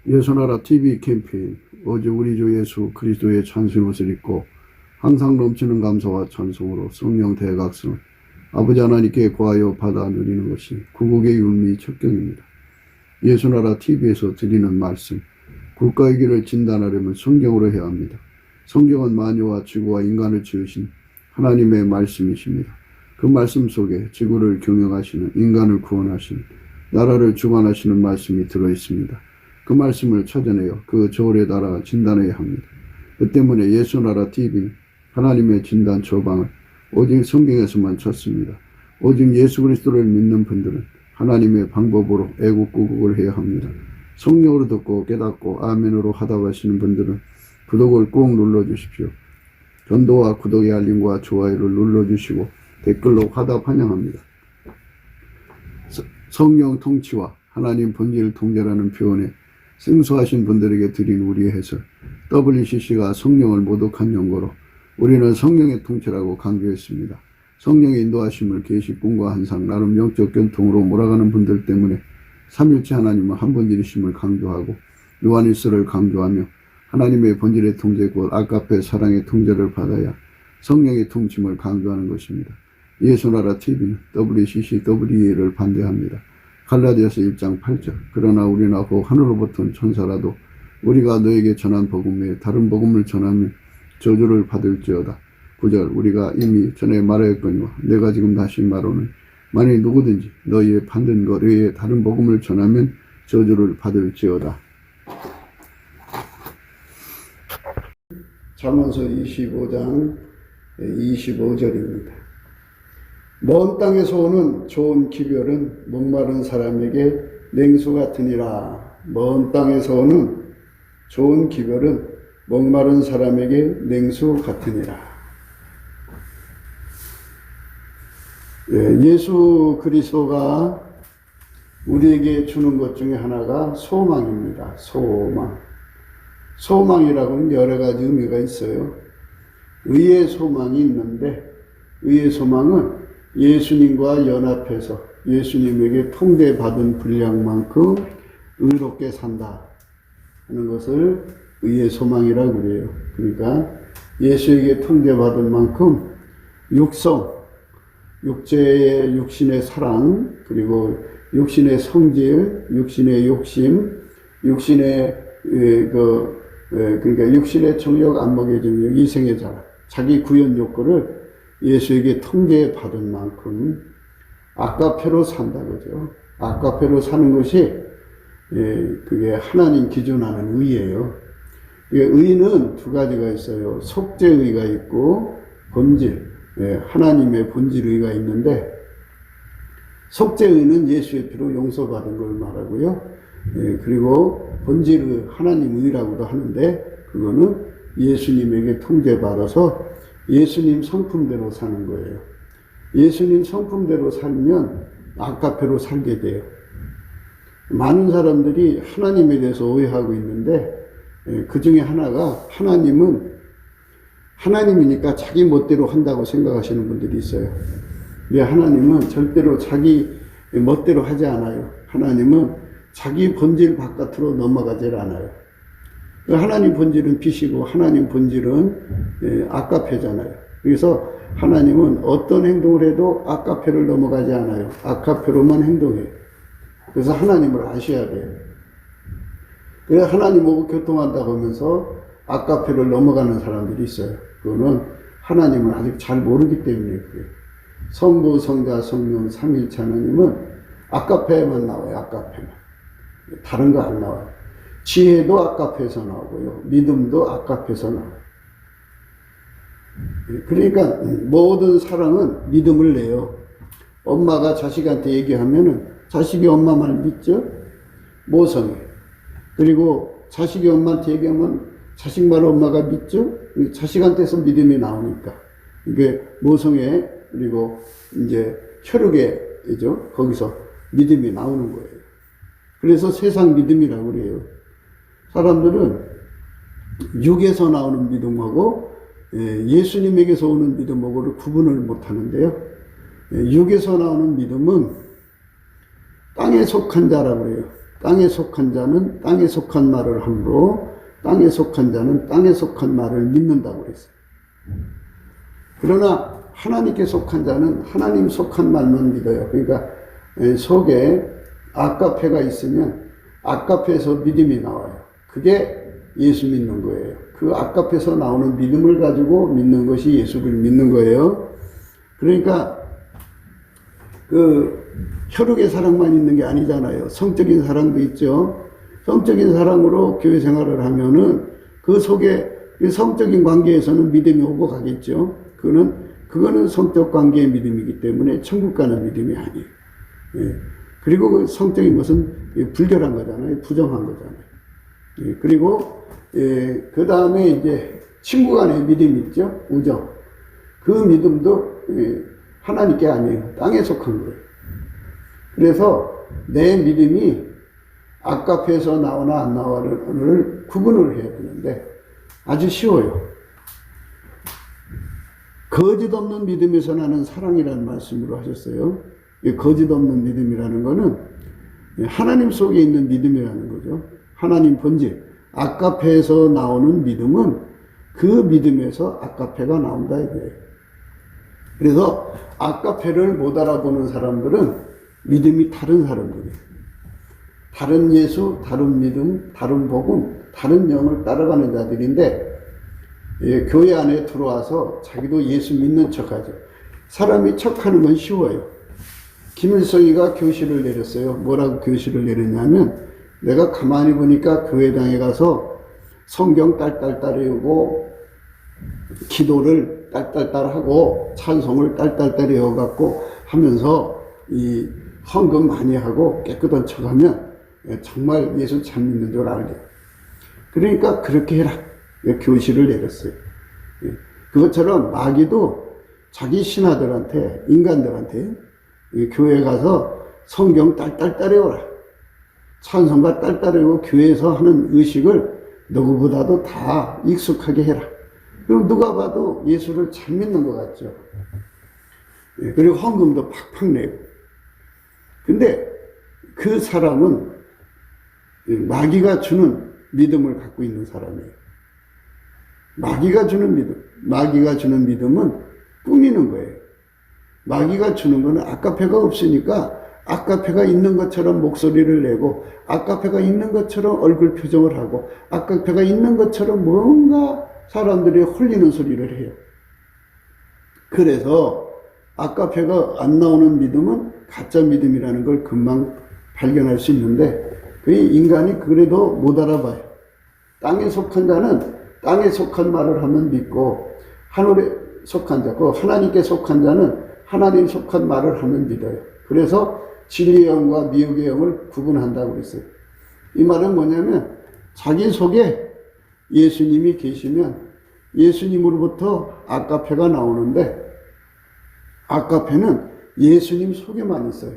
예수나라 TV 캠페인 오직 우리 주 예수 그리스도의 찬송 옷을 입고 항상 넘치는 감사와 찬송으로 성령 대각성을 아버지 하나님께 구하여 받아 누리는 것이 구국의 율미 척경입니다. 예수나라 TV에서 드리는 말씀, 국가의 길을 진단하려면 성경으로 해야 합니다. 성경은 만유와 지구와 인간을 지으신 하나님의 말씀이십니다. 그 말씀 속에 지구를 경영하시는, 인간을 구원하시는, 나라를 주관하시는 말씀이 들어있습니다. 그 말씀을 찾아내어 그 저울에 달아 진단해야 합니다. 그 때문에 예수나라 TV는 하나님의 진단 처방을 오직 성경에서만 찾습니다. 오직 예수 그리스도를 믿는 분들은 하나님의 방법으로 애국구국을 해야 합니다. 성령으로 듣고 깨닫고 아멘으로 하다 가시는 분들은 구독을 꼭 눌러주십시오. 전도와 구독의 알림과 좋아요를 눌러주시고 댓글로 화답 환영합니다. 성령 통치와 하나님 본질 통제라는 표현에 생소하신 분들에게 드린 우리의 해설, WCC가 성령을 모독한 용어로 우리는 성령의 통치라고 강조했습니다. 성령의 인도하심을 계시꾼과 한상 나름 영적 견통으로 몰아가는 분들 때문에 삼일체 하나님은 한 본질이심을 강조하고 요한일서를 강조하며 하나님의 본질의 통제 곧 아가페 사랑의 통제를 받아야 성령의 통침을 강조하는 것입니다. 예수나라 TV는 WCC, WEA를 반대합니다. 갈라디아서 1장 8절 그러나 우리나 혹 하늘로부터 온 천사라도 우리가 너에게 전한 복음 외에 다른 복음을 전하면 저주를 받을지어다. 9절 우리가 이미 전에 말하였거니와 내가 지금 다시 말하는 만일 누구든지 너희의 받는 것 외에 다른 복음을 전하면 저주를 받을지어다. 잠언서 25장 25절입니다. 먼 땅에서 오는 좋은 기별은 목마른 사람에게 냉수 같으니라. 먼 땅에서 오는 좋은 기별은 목마른 사람에게 냉수 같으니라. 예수 그리스도가 우리에게 주는 것 중에 하나가 소망입니다. 소망. 소망이라고는 여러 가지 의미가 있어요. 의의 소망이 있는데 의의 소망은 예수님과 연합해서 예수님에게 통제받은 분량만큼 의롭게 산다 하는 것을 의의 소망이라고 그래요. 그러니까 예수에게 통제받은 만큼 육성, 육체의 육신의 사랑, 그리고 육신의 성질, 육신의 욕심, 육신의 그러니까 육신의 정욕, 안목의 정욕, 이생의 자랑, 자기 구현 욕구를 예수에게 통제받은 만큼 아가페로 산다 그죠. 아가페로 사는 것이 그게 하나님 기준하는 의예요. 의는 두 가지가 있어요. 속죄의가 있고 본질, 하나님의 본질의가 있는데 속죄의는 예수의 피로 용서받은 걸 말하고요. 그리고 본질의 하나님의라고도 하는데 그거는 예수님에게 통제받아서 예수님 성품대로 사는 거예요. 예수님 성품대로 살면 아가페로 살게 돼요. 많은 사람들이 하나님에 대해서 오해하고 있는데 그 중에 하나가 하나님이니까 자기 멋대로 한다고 생각하시는 분들이 있어요. 근데 하나님은 절대로 자기 멋대로 하지 않아요. 하나님은 자기 본질 바깥으로 넘어가질 않아요. 하나님 본질은 빛이고 하나님 본질은 아가페잖아요. 그래서 하나님은 어떤 행동을 해도 아가페를 넘어가지 않아요. 아가페로만 행동해요. 그래서 하나님을 아셔야 돼요. 그래서 하나님하고 교통한다고 하면서 아가페를 넘어가는 사람들이 있어요. 그거는 하나님을 아직 잘 모르기 때문에 그래요. 성부, 성자, 성령, 삼위일체 하나님은 아가페만 나와요. 아가페만. 다른 거 안 나와요. 지혜도 아가페에서 나오고요. 믿음도 아가페에서 나와요. 그러니까 모든 사랑은 믿음을 내요. 엄마가 자식한테 얘기하면은 자식이 엄마 말 믿죠? 모성애. 그리고 자식이 엄마한테 얘기하면 자식 말을 엄마가 믿죠? 자식한테서 믿음이 나오니까. 이게 모성애, 그리고 이제 혈육애죠. 거기서 믿음이 나오는 거예요. 그래서 세상 믿음이라고 그래요. 사람들은 육에서 나오는 믿음하고 예수님에게서 오는 믿음하고를 구분을 못 하는데요. 육에서 나오는 믿음은 땅에 속한 자라고 해요. 땅에 속한 자는 땅에 속한 말을 하므로 땅에 속한 자는 땅에 속한 말을 믿는다고 그랬어요. 그러나 하나님께 속한 자는 하나님 속한 말만 믿어요. 그러니까 속에 아까페가 있으면 아까페에서 믿음이 나와요. 그게 예수 믿는 거예요. 그 아까페에서 나오는 믿음을 가지고 믿는 것이 예수를 믿는 거예요. 그러니까 그 혈육의 사랑만 있는 게 아니잖아요. 성적인 사랑도 있죠. 성적인 사랑으로 교회 생활을 하면은 그 속에 성적인 관계에서는 믿음이 오고 가겠죠. 그거는 성적 관계의 믿음이기 때문에 천국 가는 믿음이 아니에요. 예. 그리고 그 성적인 것은 불결한 거잖아요. 부정한 거잖아요. 예. 그리고 그 다음에 이제 친구 간의 믿음이 있죠. 우정. 그 믿음도 하나님께 아니에요. 땅에 속한 거예요. 그래서 내 믿음이 아까페에서 나오나 안 나오나를 구분을 해야 되는데 아주 쉬워요. 거짓 없는 믿음에서 나는 사랑이라는 말씀으로 하셨어요. 거짓 없는 믿음이라는 거는 하나님 속에 있는 믿음이라는 거죠. 하나님 본질. 아까페에서 나오는 믿음은 그 믿음에서 아까페가 나온다 이거예요. 그래서 아까페를 못 알아보는 사람들은 믿음이 다른 사람들이에요. 다른 예수, 다른 믿음, 다른 복음, 다른 영을 따라가는 자들인데 교회 안에 들어와서 자기도 예수 믿는 척하죠. 사람이 척하는 건 쉬워요. 김일성이가 교시를 내렸어요. 뭐라고 교시를 내렸냐면 내가 가만히 보니까 교회당에 가서 성경 딸딸딸 외우고 기도를 딸딸딸 하고 찬송을 딸딸딸 외워갖고 하면서 이 헌금 많이 하고 깨끗한 척하면 정말 예수 참 믿는 줄 알게. 그러니까 그렇게 해라. 교시를 내렸어요. 그것처럼 마귀도 자기 신하들한테, 인간들한테 교회 가서 성경 딸딸딸 외워라. 찬송가 딸딸 외우고 교회에서 하는 의식을 누구보다도 다 익숙하게 해라. 그럼 누가 봐도 예수를 잘 믿는 것 같죠. 그리고 헌금도 팍팍 내고. 근데 그 사람은 마귀가 주는 믿음을 갖고 있는 사람이에요. 마귀가 주는 믿음은 꾸미는 거예요. 마귀가 주는 거는 아까페가 없으니까 아까페가 있는 것처럼 목소리를 내고 아까페가 있는 것처럼 얼굴 표정을 하고 아까페가 있는 것처럼 뭔가 사람들이 홀리는 소리를 해요. 그래서 아까페가 안 나오는 믿음은 가짜 믿음이라는 걸 금방 발견할 수 있는데 그 인간이 그래도 못 알아봐요. 땅에 속한 자는 땅에 속한 말을 하면 믿고 하늘에 속한 자, 그 하나님께 속한 자는 하나님 속한 말을 하면 믿어요. 그래서 진리의 영과 미혹의 영을 구분한다고 그랬어요. 이 말은 뭐냐면 자기 속에 예수님이 계시면 예수님으로부터 아까페가 나오는데 아까페는 예수님 속에만 있어요.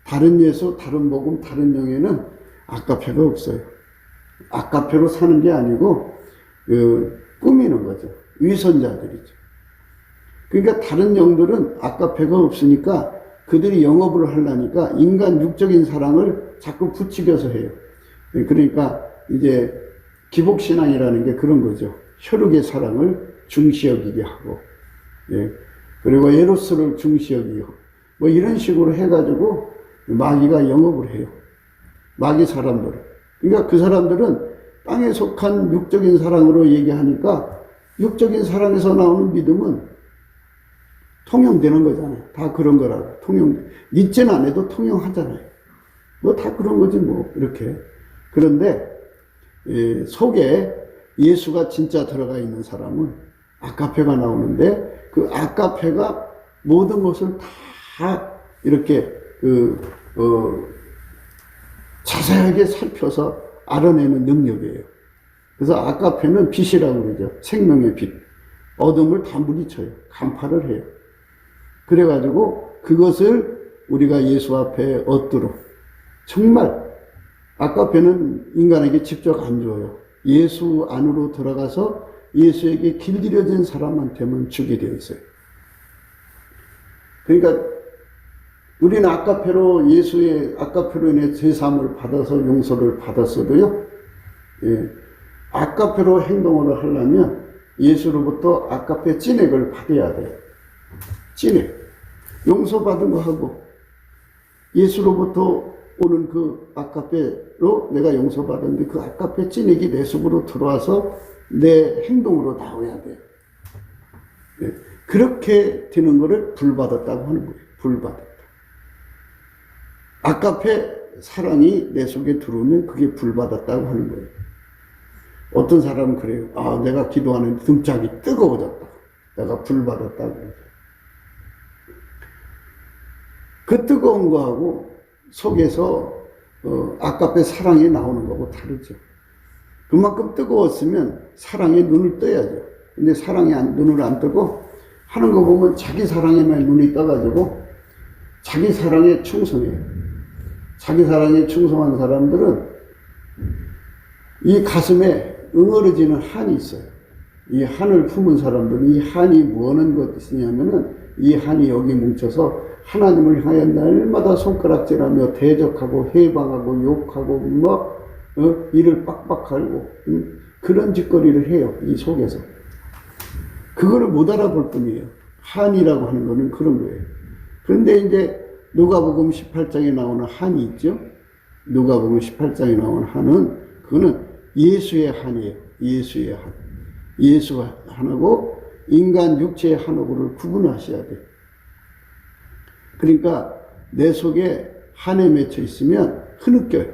다른 예수, 다른 복음, 다른 영에는 아까페가 없어요. 아까페로 사는 게 아니고 꾸미는 거죠. 위선자들이죠. 그러니까 다른 영들은 아까페가 없으니까 그들이 영업을 하려니까 인간 육적인 사랑을 자꾸 부추겨서 해요. 그러니까 이제 기복신앙이라는 게 그런 거죠. 혈육의 사랑을 중시 여기게 하고, 예. 그리고 에로스를 중시 여기게 하고, 뭐 이런 식으로 해가지고 마귀가 영업을 해요. 마귀 사람들을. 그러니까 그 사람들은 땅에 속한 육적인 사랑으로 얘기하니까 육적인 사랑에서 나오는 믿음은 통용되는 거잖아요. 다 그런 거라고. 믿지는 안 해도 통용하잖아요. 뭐 다 그런 거지 뭐 이렇게. 그런데 속에 예수가 진짜 들어가 있는 사람은 아까페가 나오는데 그 아까페가 모든 것을 다 이렇게 자세하게 살펴서 알아내는 능력이에요. 그래서 아까페는 빛이라고 그러죠. 생명의 빛. 어둠을 다 물리쳐요. 간파를 해요. 그래가지고 그것을 우리가 예수 앞에 얻도록 정말 아까페는 인간에게 직접 안 줘요. 예수 안으로 들어가서 예수에게 길들여진 사람한테만 주게 되어 있어요. 그러니까 우리는 아까페로 예수의 아까페로 인해 제사함을 받아서 용서를 받았어도요. 예, 아까페로 행동을 하려면 예수로부터 아까페 찐액을 받아야 돼요. 찐액. 용서받은 거 하고 예수로부터 오는 그 아까페로 내가 용서받았는데 그 아까페 찐액이 내 속으로 들어와서 내 행동으로 나와야 돼요. 예, 그렇게 되는 거를 불받았다고 하는 거예요. 불받았다. 아까페 사랑이 내 속에 들어오면 그게 불받았다고 하는 거예요. 어떤 사람은 그래요. 아, 내가 기도하는데 등짝이 뜨거워졌다. 내가 불받았다고. 그 뜨거운 거하고 속에서 아까페 사랑이 나오는 거하고 다르죠. 그만큼 뜨거웠으면 사랑에 눈을 떠야죠. 근데 사랑에 눈을 안 뜨고 하는 거 보면 자기 사랑에만 눈이 떠가지고 자기 사랑에 충성해요. 자기 사랑에 충성한 사람들은 이 가슴에 응어러지는 한이 있어요. 이 한을 품은 사람들은 이 한이 뭐하는 것이냐면은 이 한이 여기 뭉쳐서 하나님을 향해 날마다 손가락질하며 대적하고 해방하고 욕하고 막 이를 빡빡하고 그런 짓거리를 해요. 이 속에서. 그거를 못 알아볼 뿐이에요. 한이라고 하는 거는 그런 거예요. 그런데 이제 누가복음 18장에 나오는 한이 있죠. 누가복음 18장에 나오는 한은 그거는 예수의 한이에요. 예수의 한. 예수 한하고 인간 육체의 한하고를 구분하셔야 돼요. 그러니까 내 속에 한에 맺혀 있으면 흐느껴요.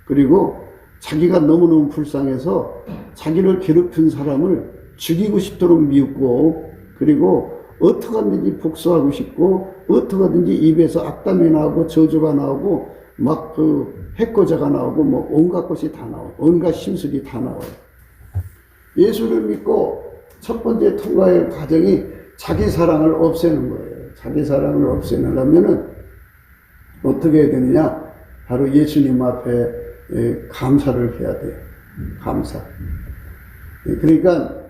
그리고 자기가 너무너무 불쌍해서 자기를 괴롭힌 사람을 죽이고 싶도록 미웃고 그리고 어떻게 하든지 복수하고 싶고 어떻게 하든지 입에서 악담이 나오고 저주가 나오고 막 그 해코자가 나오고 뭐 온갖 것이 다 나와요. 온갖 심술이 다 나와요. 예수를 믿고 첫 번째 통과의 과정이 자기 사랑을 없애는 거예요. 자기 사랑을 없애려면은 어떻게 해야 되느냐? 바로 예수님 앞에 감사를 해야 돼요. 감사. 그러니까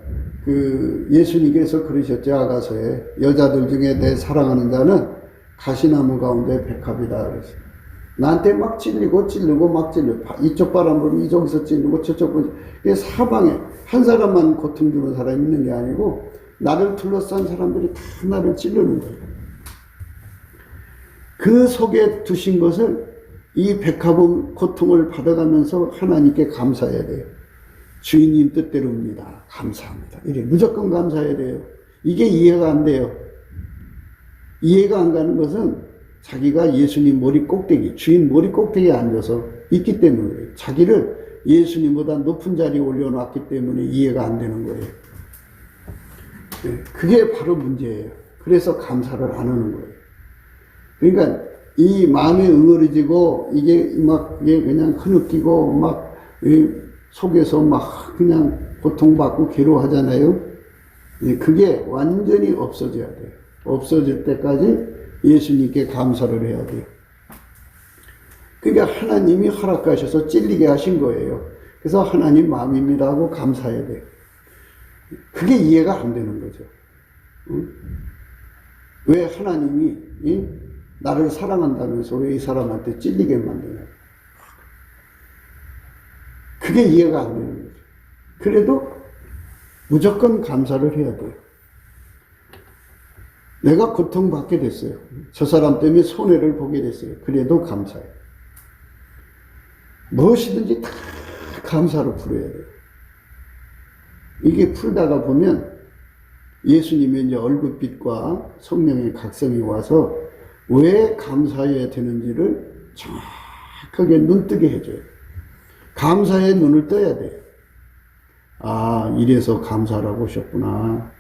그 예수님께서 그러셨죠. 아가서에 여자들 중에 내 사랑하는 자는 가시나무 가운데 백합이다 그랬어요. 나한테 막 찔리고 막 찔려. 이쪽 바람 불면 이쪽에서 찔리고 저쪽 불면 사방에 한 사람만 고통 주는 사람이 있는 게 아니고 나를 둘러싼 사람들이 다 나를 찌르는 거예요. 그 속에 두신 것을 이 백합은 고통을 받아가면서 하나님께 감사해야 돼요. 주인님 뜻대로입니다. 감사합니다. 이래 무조건 감사해야 돼요. 이게 이해가 안 돼요. 이해가 안 가는 것은 자기가 예수님 머리 꼭대기, 주인 머리 꼭대기에 앉아서 있기 때문에 그래요. 자기를 예수님보다 높은 자리에 올려놨기 때문에 이해가 안 되는 거예요. 그게 바로 문제예요. 그래서 감사를 안 하는 거예요. 그러니까 이 마음에 응어리지고 이게 막 그냥 흐느끼고 막 속에서 막 그냥 고통받고 괴로워하잖아요. 그게 완전히 없어져야 돼요. 없어질 때까지 예수님께 감사를 해야 돼요. 그러니까 하나님이 허락하셔서 찔리게 하신 거예요. 그래서 하나님 마음입니다 하고 감사해야 돼요. 그게 이해가 안 되는 거죠. 왜 하나님이 나를 사랑한다면서 왜 이 사람한테 찔리게 만드냐. 그게 이해가 안 되는 거죠. 그래도 무조건 감사를 해야 돼요. 내가 고통받게 됐어요. 저 사람 때문에 손해를 보게 됐어요. 그래도 감사해요. 무엇이든지 다 감사로 풀어야 돼요. 이게 풀다가 보면 예수님의 이제 얼굴빛과 성령의 각성이 와서 왜 감사해야 되는지를 정확하게 눈뜨게 해줘요. 감사의 눈을 떠야 돼요. 아, 이래서 감사라고 하셨구나.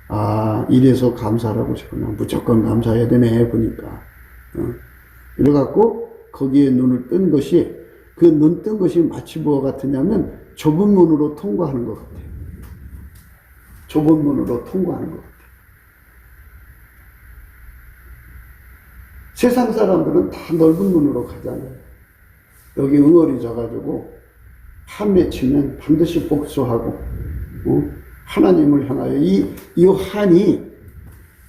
아, 이래서 감사라고 하셨구나. 무조건 감사해야 되네, 보니까. 이래갖고 거기에 눈을 뜬 것이, 그 눈 뜬 것이 마치 뭐가 같으냐면 좁은 문으로 통과하는 것 같아요. 좁은 문으로 통과하는 것 같아요. 세상 사람들은 다 넓은 문으로 가잖아요. 여기 응어리져가지고 한 맺히면 반드시 복수하고 하나님을 향하여 이 한이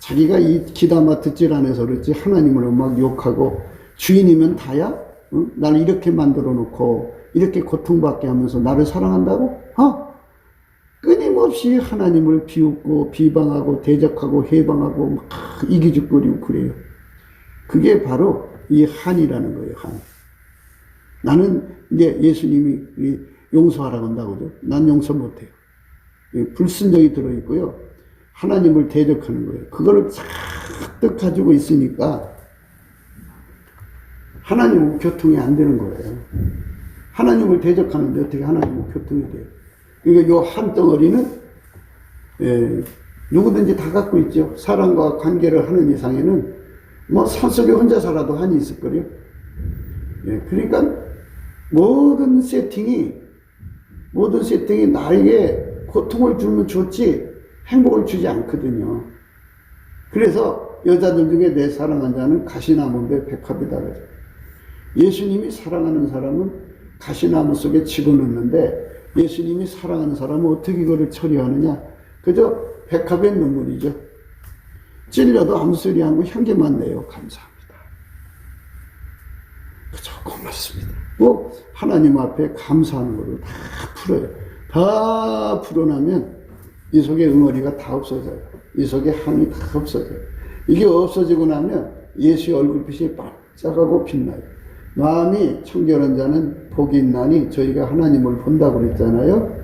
자기가 이 기다마 듣질 않아서 그렇지 하나님을 막 욕하고 주인이면 다야? 응? 나를 이렇게 만들어 놓고 이렇게 고통받게 하면서 나를 사랑한다고? 끊임없이 하나님을 비웃고 비방하고 대적하고 해방하고 막 이기죽거리고 그래요. 그게 바로 이 한이라는 거예요. 한. 나는 이제 예수님이 용서하라고 한다고 그러죠. 난 용서 못해요. 불순종이 들어있고요. 하나님을 대적하는 거예요. 그거를 잔뜩 가지고 있으니까 하나님은 교통이 안 되는 거예요. 하나님을 대적하는데 어떻게 하나님은 교통이 돼요? 그러니까 요 한 덩어리는 누구든지 다 갖고 있죠. 사람과 관계를 하는 이상에는 뭐 산속에 혼자 살아도 한이 있을 거예요. 그러니까 모든 세팅이 나에게 고통을 주면 좋지 행복을 주지 않거든요. 그래서 여자들 중에 내 사랑한 자는 가시나무인데 백합이다 그러죠. 예수님이 사랑하는 사람은 가시나무 속에 집어넣는데 예수님이 사랑하는 사람은 어떻게 이거를 처리하느냐? 그저 백합의 눈물이죠. 찔려도 아무 소리 안 하고 향기만 내요. 감사합니다. 그저 고맙습니다. 뭐 하나님 앞에 감사하는 거를 다 풀어요. 다 풀어나면 이 속에 응어리가 다 없어져요. 이 속에 한이 다 없어져요. 이게 없어지고 나면 예수의 얼굴빛이 반짝하고 빛나요. 마음이 청결한 자는 복이 있나니 저희가 하나님을 본다고 그랬잖아요.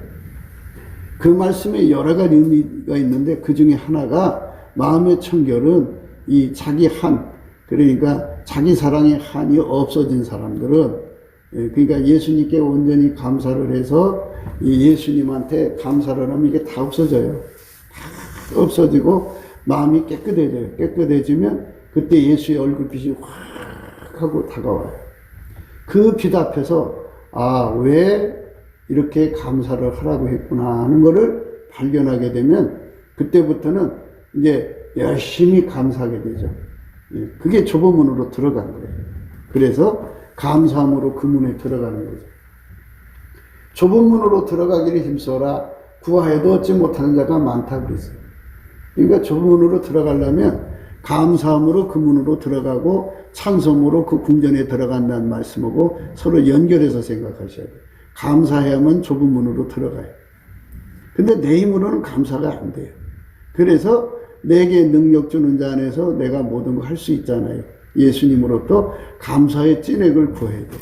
그 말씀에 여러 가지 의미가 있는데 그 중에 하나가 마음의 청결은 이 자기 한, 그러니까 자기 사랑의 한이 없어진 사람들은, 그러니까 예수님께 온전히 감사를 해서 이 예수님한테 감사를 하면 이게 다 없어져요. 다 없어지고 마음이 깨끗해져요. 깨끗해지면 그때 예수의 얼굴빛이 확 하고 다가와요. 그 빛 앞에서 왜 이렇게 감사를 하라고 했구나 하는 거를 발견하게 되면 그때부터는 이제 열심히 감사하게 되죠. 그게 좁은 문으로 들어간 거예요. 그래서 감사함으로 그 문에 들어가는 거죠. 좁은 문으로 들어가기를 힘써라. 구하여도 얻지 못하는 자가 많다고 그랬어요. 그러니까 좁은 문으로 들어가려면 감사함으로 그 문으로 들어가고 찬송으로 그 궁전에 들어간다는 말씀하고 서로 연결해서 생각하셔야 돼요. 감사해야만 좁은 문으로 들어가요. 근데 내 힘으로는 감사가 안 돼요. 그래서 내게 능력 주는 자 안에서 내가 모든 걸 할 수 있잖아요. 예수님으로부터 감사의 찐액을 구해야 돼요.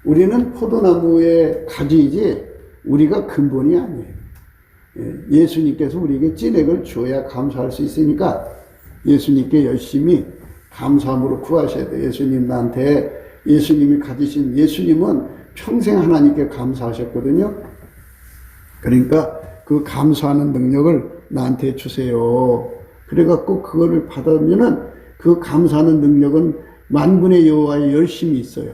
우리는 포도나무의 가지이지 우리가 근본이 아니에요. 예수님께서 우리에게 찐액을 줘야 감사할 수 있으니까 예수님께 열심히 감사함으로 구하셔야 돼요. 예수님 나한테 예수님이 가지신 예수님은 평생 하나님께 감사하셨거든요. 그러니까 그 감사하는 능력을 나한테 주세요. 그래갖고 그거를 받으면은 그 감사하는 능력은 만군의 여호와의 열심이 있어요.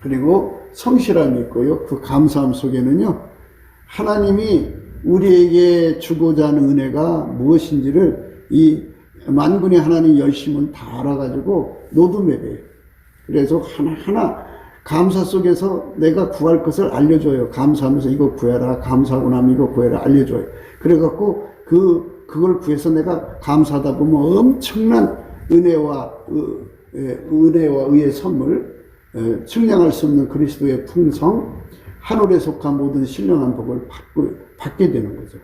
그리고 성실함이 있고요. 그 감사함 속에는요, 하나님이 우리에게 주고자 하는 은혜가 무엇인지를 이 만군의 하나님 열심은 다 알아가지고 노두매래요. 그래서 하나하나 감사 속에서 내가 구할 것을 알려줘요. 감사하면서 이거 구해라. 감사하고 나면 이거 구해라. 알려줘요. 그래갖고 그걸 구해서 내가 감사하다 보면 엄청난 은혜와 의의 선물, 측량할 수 없는 그리스도의 풍성, 하늘에 속한 모든 신령한 복을 받게 되는 거죠.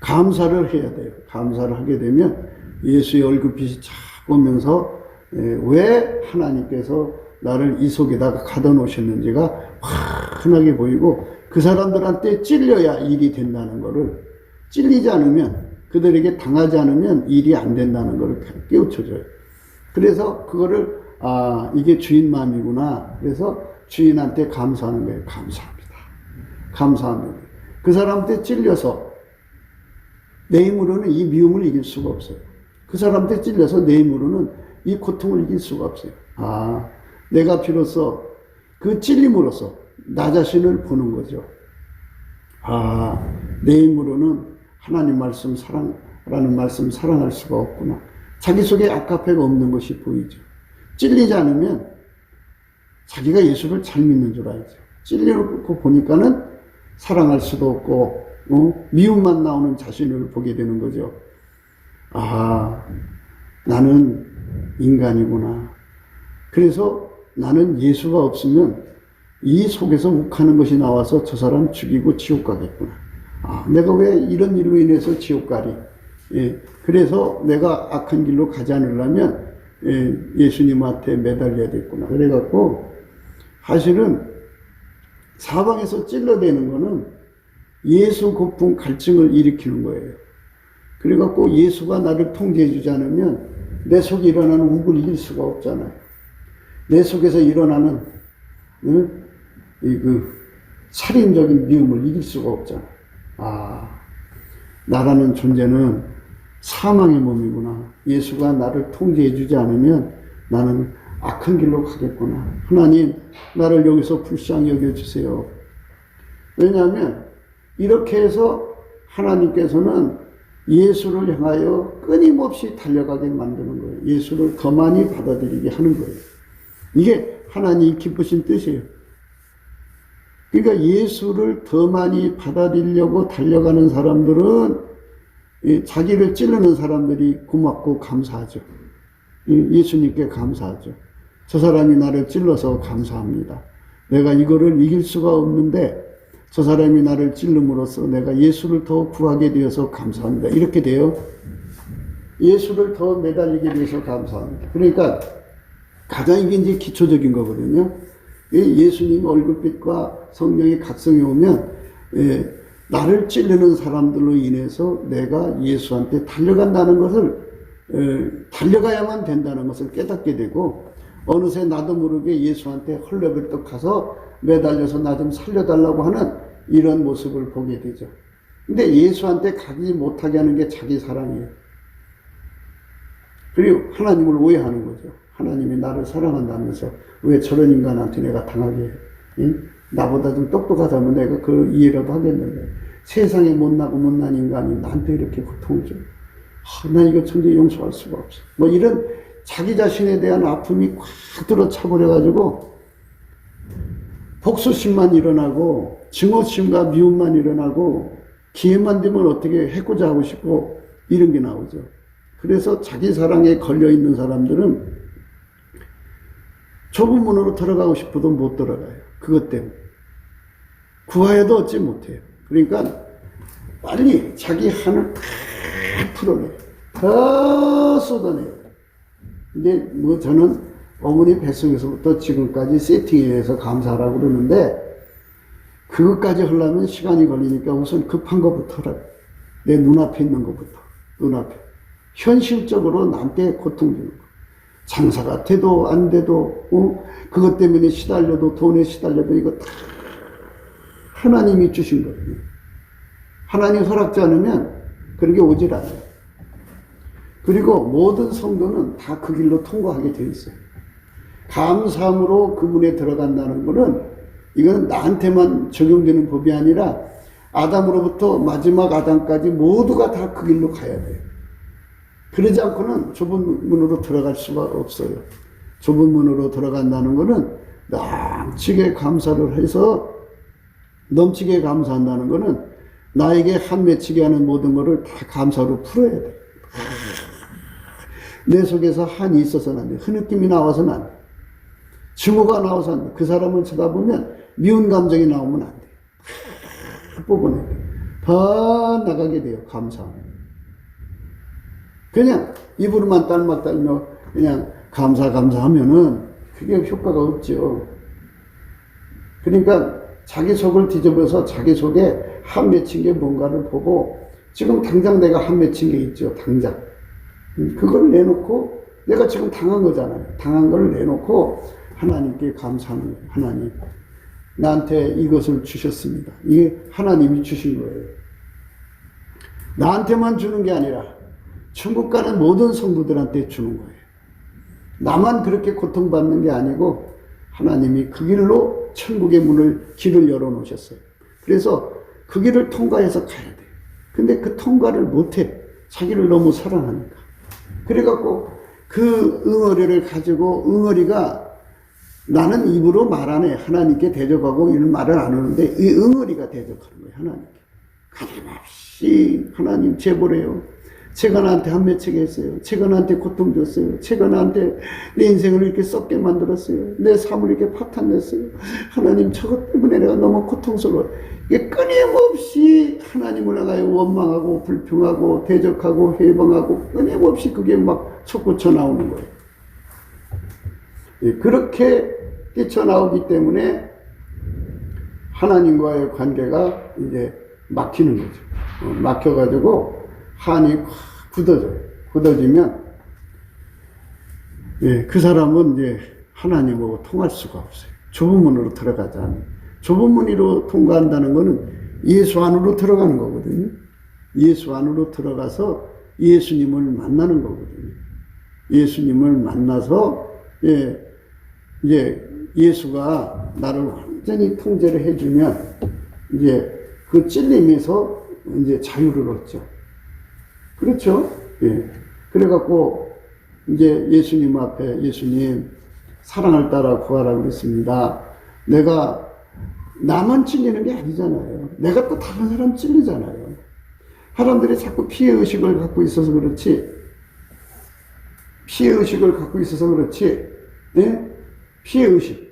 감사를 해야 돼요. 감사를 하게 되면 예수의 얼굴빛이 착 오면서 왜 하나님께서 나를 이 속에다가 가둬 놓으셨는지가 환하게 보이고 그 사람들한테 찔려야 일이 된다는 거를, 찔리지 않으면, 그들에게 당하지 않으면 일이 안 된다는 거를 깨우쳐줘요. 그래서 그거를 이게 주인 마음이구나. 그래서 주인한테 감사하는 거예요. 감사합니다. 감사합니다. 그 사람한테 찔려서 내 힘으로는 이 미움을 이길 수가 없어요. 그 사람한테 찔려서 내 힘으로는 이 고통을 이길 수가 없어요. 내가 비로소 그 찔림으로써 나 자신을 보는 거죠. 내 힘으로는 하나님 말씀 사랑라는 말씀 사랑할 수가 없구나. 자기 속에 아까페가 없는 것이 보이죠. 찔리지 않으면 자기가 예수를 잘 믿는 줄 알죠. 찔려놓고 보니까는 사랑할 수도 없고 미움만 나오는 자신을 보게 되는 거죠. 아, 나는 인간이구나. 그래서 나는 예수가 없으면 이 속에서 욱하는 것이 나와서 저 사람 죽이고 지옥 가겠구나. 아, 내가 왜 이런 일로 인해서 지옥 가리? 예, 그래서 내가 악한 길로 가지 않으려면 예수님한테 매달려야겠구나. 그래갖고 사실은 사방에서 찔러대는 거는 예수 고품 갈증을 일으키는 거예요. 그래갖고 예수가 나를 통제해 주지 않으면 내 속에 일어나는 욱을 이길 수가 없잖아요. 내 속에서 일어나는 살인적인 미움을 이길 수가 없잖아요. 아, 나라는 존재는 사망의 몸이구나. 예수가 나를 통제해 주지 않으면 나는 악한 길로 가겠구나. 하나님, 나를 여기서 불쌍히 여겨주세요. 왜냐하면 이렇게 해서 하나님께서는 예수를 향하여 끊임없이 달려가게 만드는 거예요. 예수를 더 많이 받아들이게 하는 거예요. 이게 하나님이 기쁘신 뜻이에요. 그러니까 예수를 더 많이 받아들이려고 달려가는 사람들은 자기를 찌르는 사람들이 고맙고 감사하죠. 예수님께 감사하죠. 저 사람이 나를 찔러서 감사합니다. 내가 이거를 이길 수가 없는데 저 사람이 나를 찔름으로써 내가 예수를 더 구하게 되어서 감사합니다. 이렇게 돼요. 예수를 더 매달리게 되어서 감사합니다. 그러니까 가장 이게 이제 기초적인 거거든요. 예수님 얼굴빛과 성령의 각성이 오면 나를 찌르는 사람들로 인해서 내가 예수한테 달려간다는 것을 달려가야만 된다는 것을 깨닫게 되고 어느새 나도 모르게 예수한테 헐레벌떡 가서 매달려서 나 좀 살려달라고 하는 이런 모습을 보게 되죠. 근데 예수한테 가지 못하게 하는 게 자기 사랑이에요. 그리고 하나님을 오해하는 거죠. 하나님이 나를 사랑한다면서 왜 저런 인간한테 내가 당하게 해? 응? 나보다 좀 똑똑하다면 내가 그 이해라도 하겠는데 세상에 못나고 못난 인간이 나한테 이렇게 고통을 줘. 난 이거 천대 용서할 수가 없어. 뭐 이런 자기 자신에 대한 아픔이 꽉 들어차버려가지고 복수심만 일어나고 증오심과 미움만 일어나고 기회만 되면 어떻게 해코자 하고 싶고 이런 게 나오죠. 그래서 자기 사랑에 걸려있는 사람들은 좁은 문으로 들어가고 싶어도 못 들어가요. 그것 때문에. 구하여도 얻지 못해요. 그러니까 빨리 자기 한을 다 풀어내요. 다 쏟아내요. 근데 뭐 저는 어머니 뱃속에서부터 지금까지 세팅해서 감사하라고 그러는데 그것까지 하려면 시간이 걸리니까 우선 급한 것부터 하라고. 내 눈앞에 있는 것부터. 눈앞에. 현실적으로 남께 고통 주는 거. 장사가 돼도 안 돼도 그것 때문에 시달려도 돈에 시달려도 이거 다 하나님이 주신 거예요. 하나님 허락지 않으면 그렇게 오질 않아요. 그리고 모든 성도는 다 그 길로 통과하게 되어 있어요. 감사함으로 그분에 들어간다는 것은 이건 나한테만 적용되는 법이 아니라 아담으로부터 마지막 아담까지 모두가 다 그 길로 가야 돼요. 그러지 않고는 좁은 문으로 들어갈 수가 없어요. 좁은 문으로 들어간다는 것은 넘치게 감사를 해서 넘치게 감사한다는 것은 나에게 한 맺히게 하는 모든 것을 다 감사로 풀어야 돼요. 내 속에서 한이 있어서는 안 돼. 흐느낌이 나와서는 안 돼. 증오가 나와서 안 돼. 그 사람을 쳐다보면 미운 감정이 나오면 안 돼. 뽑아내야 돼. 다 나가게 돼요. 감사하면. 그냥 입으로만 딸막딸며 그냥 감사하면은 그게 효과가 없죠. 그러니까 자기 속을 뒤집어서 자기 속에 한 맺힌 게 뭔가를 보고 지금 당장 내가 한 맺힌 게 있죠. 당장. 그걸 내놓고 내가 지금 당한 거잖아요. 당한 걸 내놓고 하나님께 감사하는 거예요. 하나님, 나한테 이것을 주셨습니다. 이게 하나님이 주신 거예요. 나한테만 주는 게 아니라 천국 가는 모든 성도들한테 주는 거예요. 나만 그렇게 고통받는 게 아니고 하나님이 그 길로 천국의 길을 열어놓으셨어요. 그래서 그 길을 통과해서 가야 돼요. 근데 그 통과를 못해. 자기를 너무 사랑하니까. 그래갖고 그 응어리를 가지고 응어리가 나는 입으로 말 안 해. 하나님께 대적하고 이런 말을 안 하는데 이 응어리가 대적하는 거예요. 하나님께. 가감없이 하나님 제보래요. 제가 나한테 한 맺히게 했어요. 제가 나한테 고통 줬어요. 제가 나한테 내 인생을 이렇게 썩게 만들었어요. 내 삶을 이렇게 파탄냈어요. 하나님, 저것 때문에 내가 너무 고통스러워요. 이게 끊임없이 하나님을 나가요. 원망하고 불평하고 대적하고 해방하고 끊임없이 그게 막 솟구쳐 나오는 거예요. 그렇게 뛰쳐나오기 때문에 하나님과의 관계가 이제 막히는 거죠. 막혀가지고 한이 굳어져요. 굳어지면 그 사람은 이제 하나님하고 통할 수가 없어요. 좁은 문으로 들어가지 않아요. 좁은 문으로 통과한다는 것은 예수 안으로 들어가는 거거든요. 예수 안으로 들어가서 예수님을 만나는 거거든요. 예수님을 만나서 이제 예수가 나를 완전히 통제를 해주면 이제 그 찔림에서 이제 자유를 얻죠. 그렇죠? 그래갖고 이제 예수님 앞에 예수님 사랑을 따라 구하라고 그랬습니다. 내가 나만 찔리는 게 아니잖아요. 내가 또 다른 사람 찔리잖아요. 사람들이 자꾸 피해의식을 갖고 있어서 그렇지, 피해의식.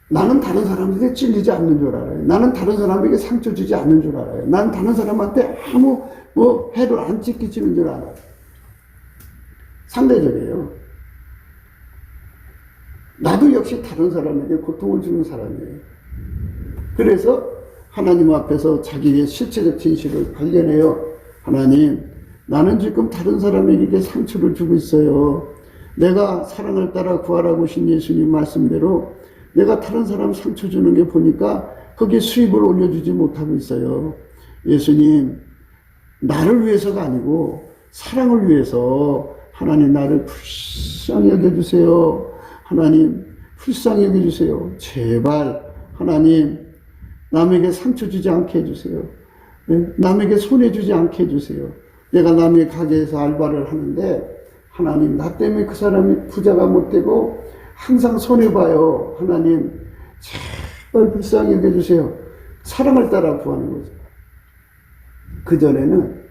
나는 다른 사람들에게 찔리지 않는 줄 알아요. 나는 다른 사람에게 상처 주지 않는 줄 알아요. 나는 다른 사람한테 아무 해를 안 끼치는 줄 알아요. 상대적이에요. 나도 역시 다른 사람에게 고통을 주는 사람이에요. 그래서 하나님 앞에서 자기의 실체적 진실을 발견해요. 하나님, 나는 지금 다른 사람에게 상처를 주고 있어요. 내가 사랑을 따라 구하라고 하신 예수님 말씀대로 내가 다른 사람 상처 주는 게 보니까 거기에 수입을 올려주지 못하고 있어요. 예수님, 나를 위해서가 아니고 사랑을 위해서 하나님 나를 불쌍히 여겨주세요. 하나님 불쌍히 여겨주세요. 제발 하나님 남에게 상처 주지 않게 해주세요. 남에게 손해주지 않게 해주세요. 내가 남의 가게에서 알바를 하는데 하나님 나 때문에 그 사람이 부자가 못되고 항상 손해봐요. 하나님 제발 불쌍히 여겨주세요. 사랑을 따라 구하는 거죠. 그전에는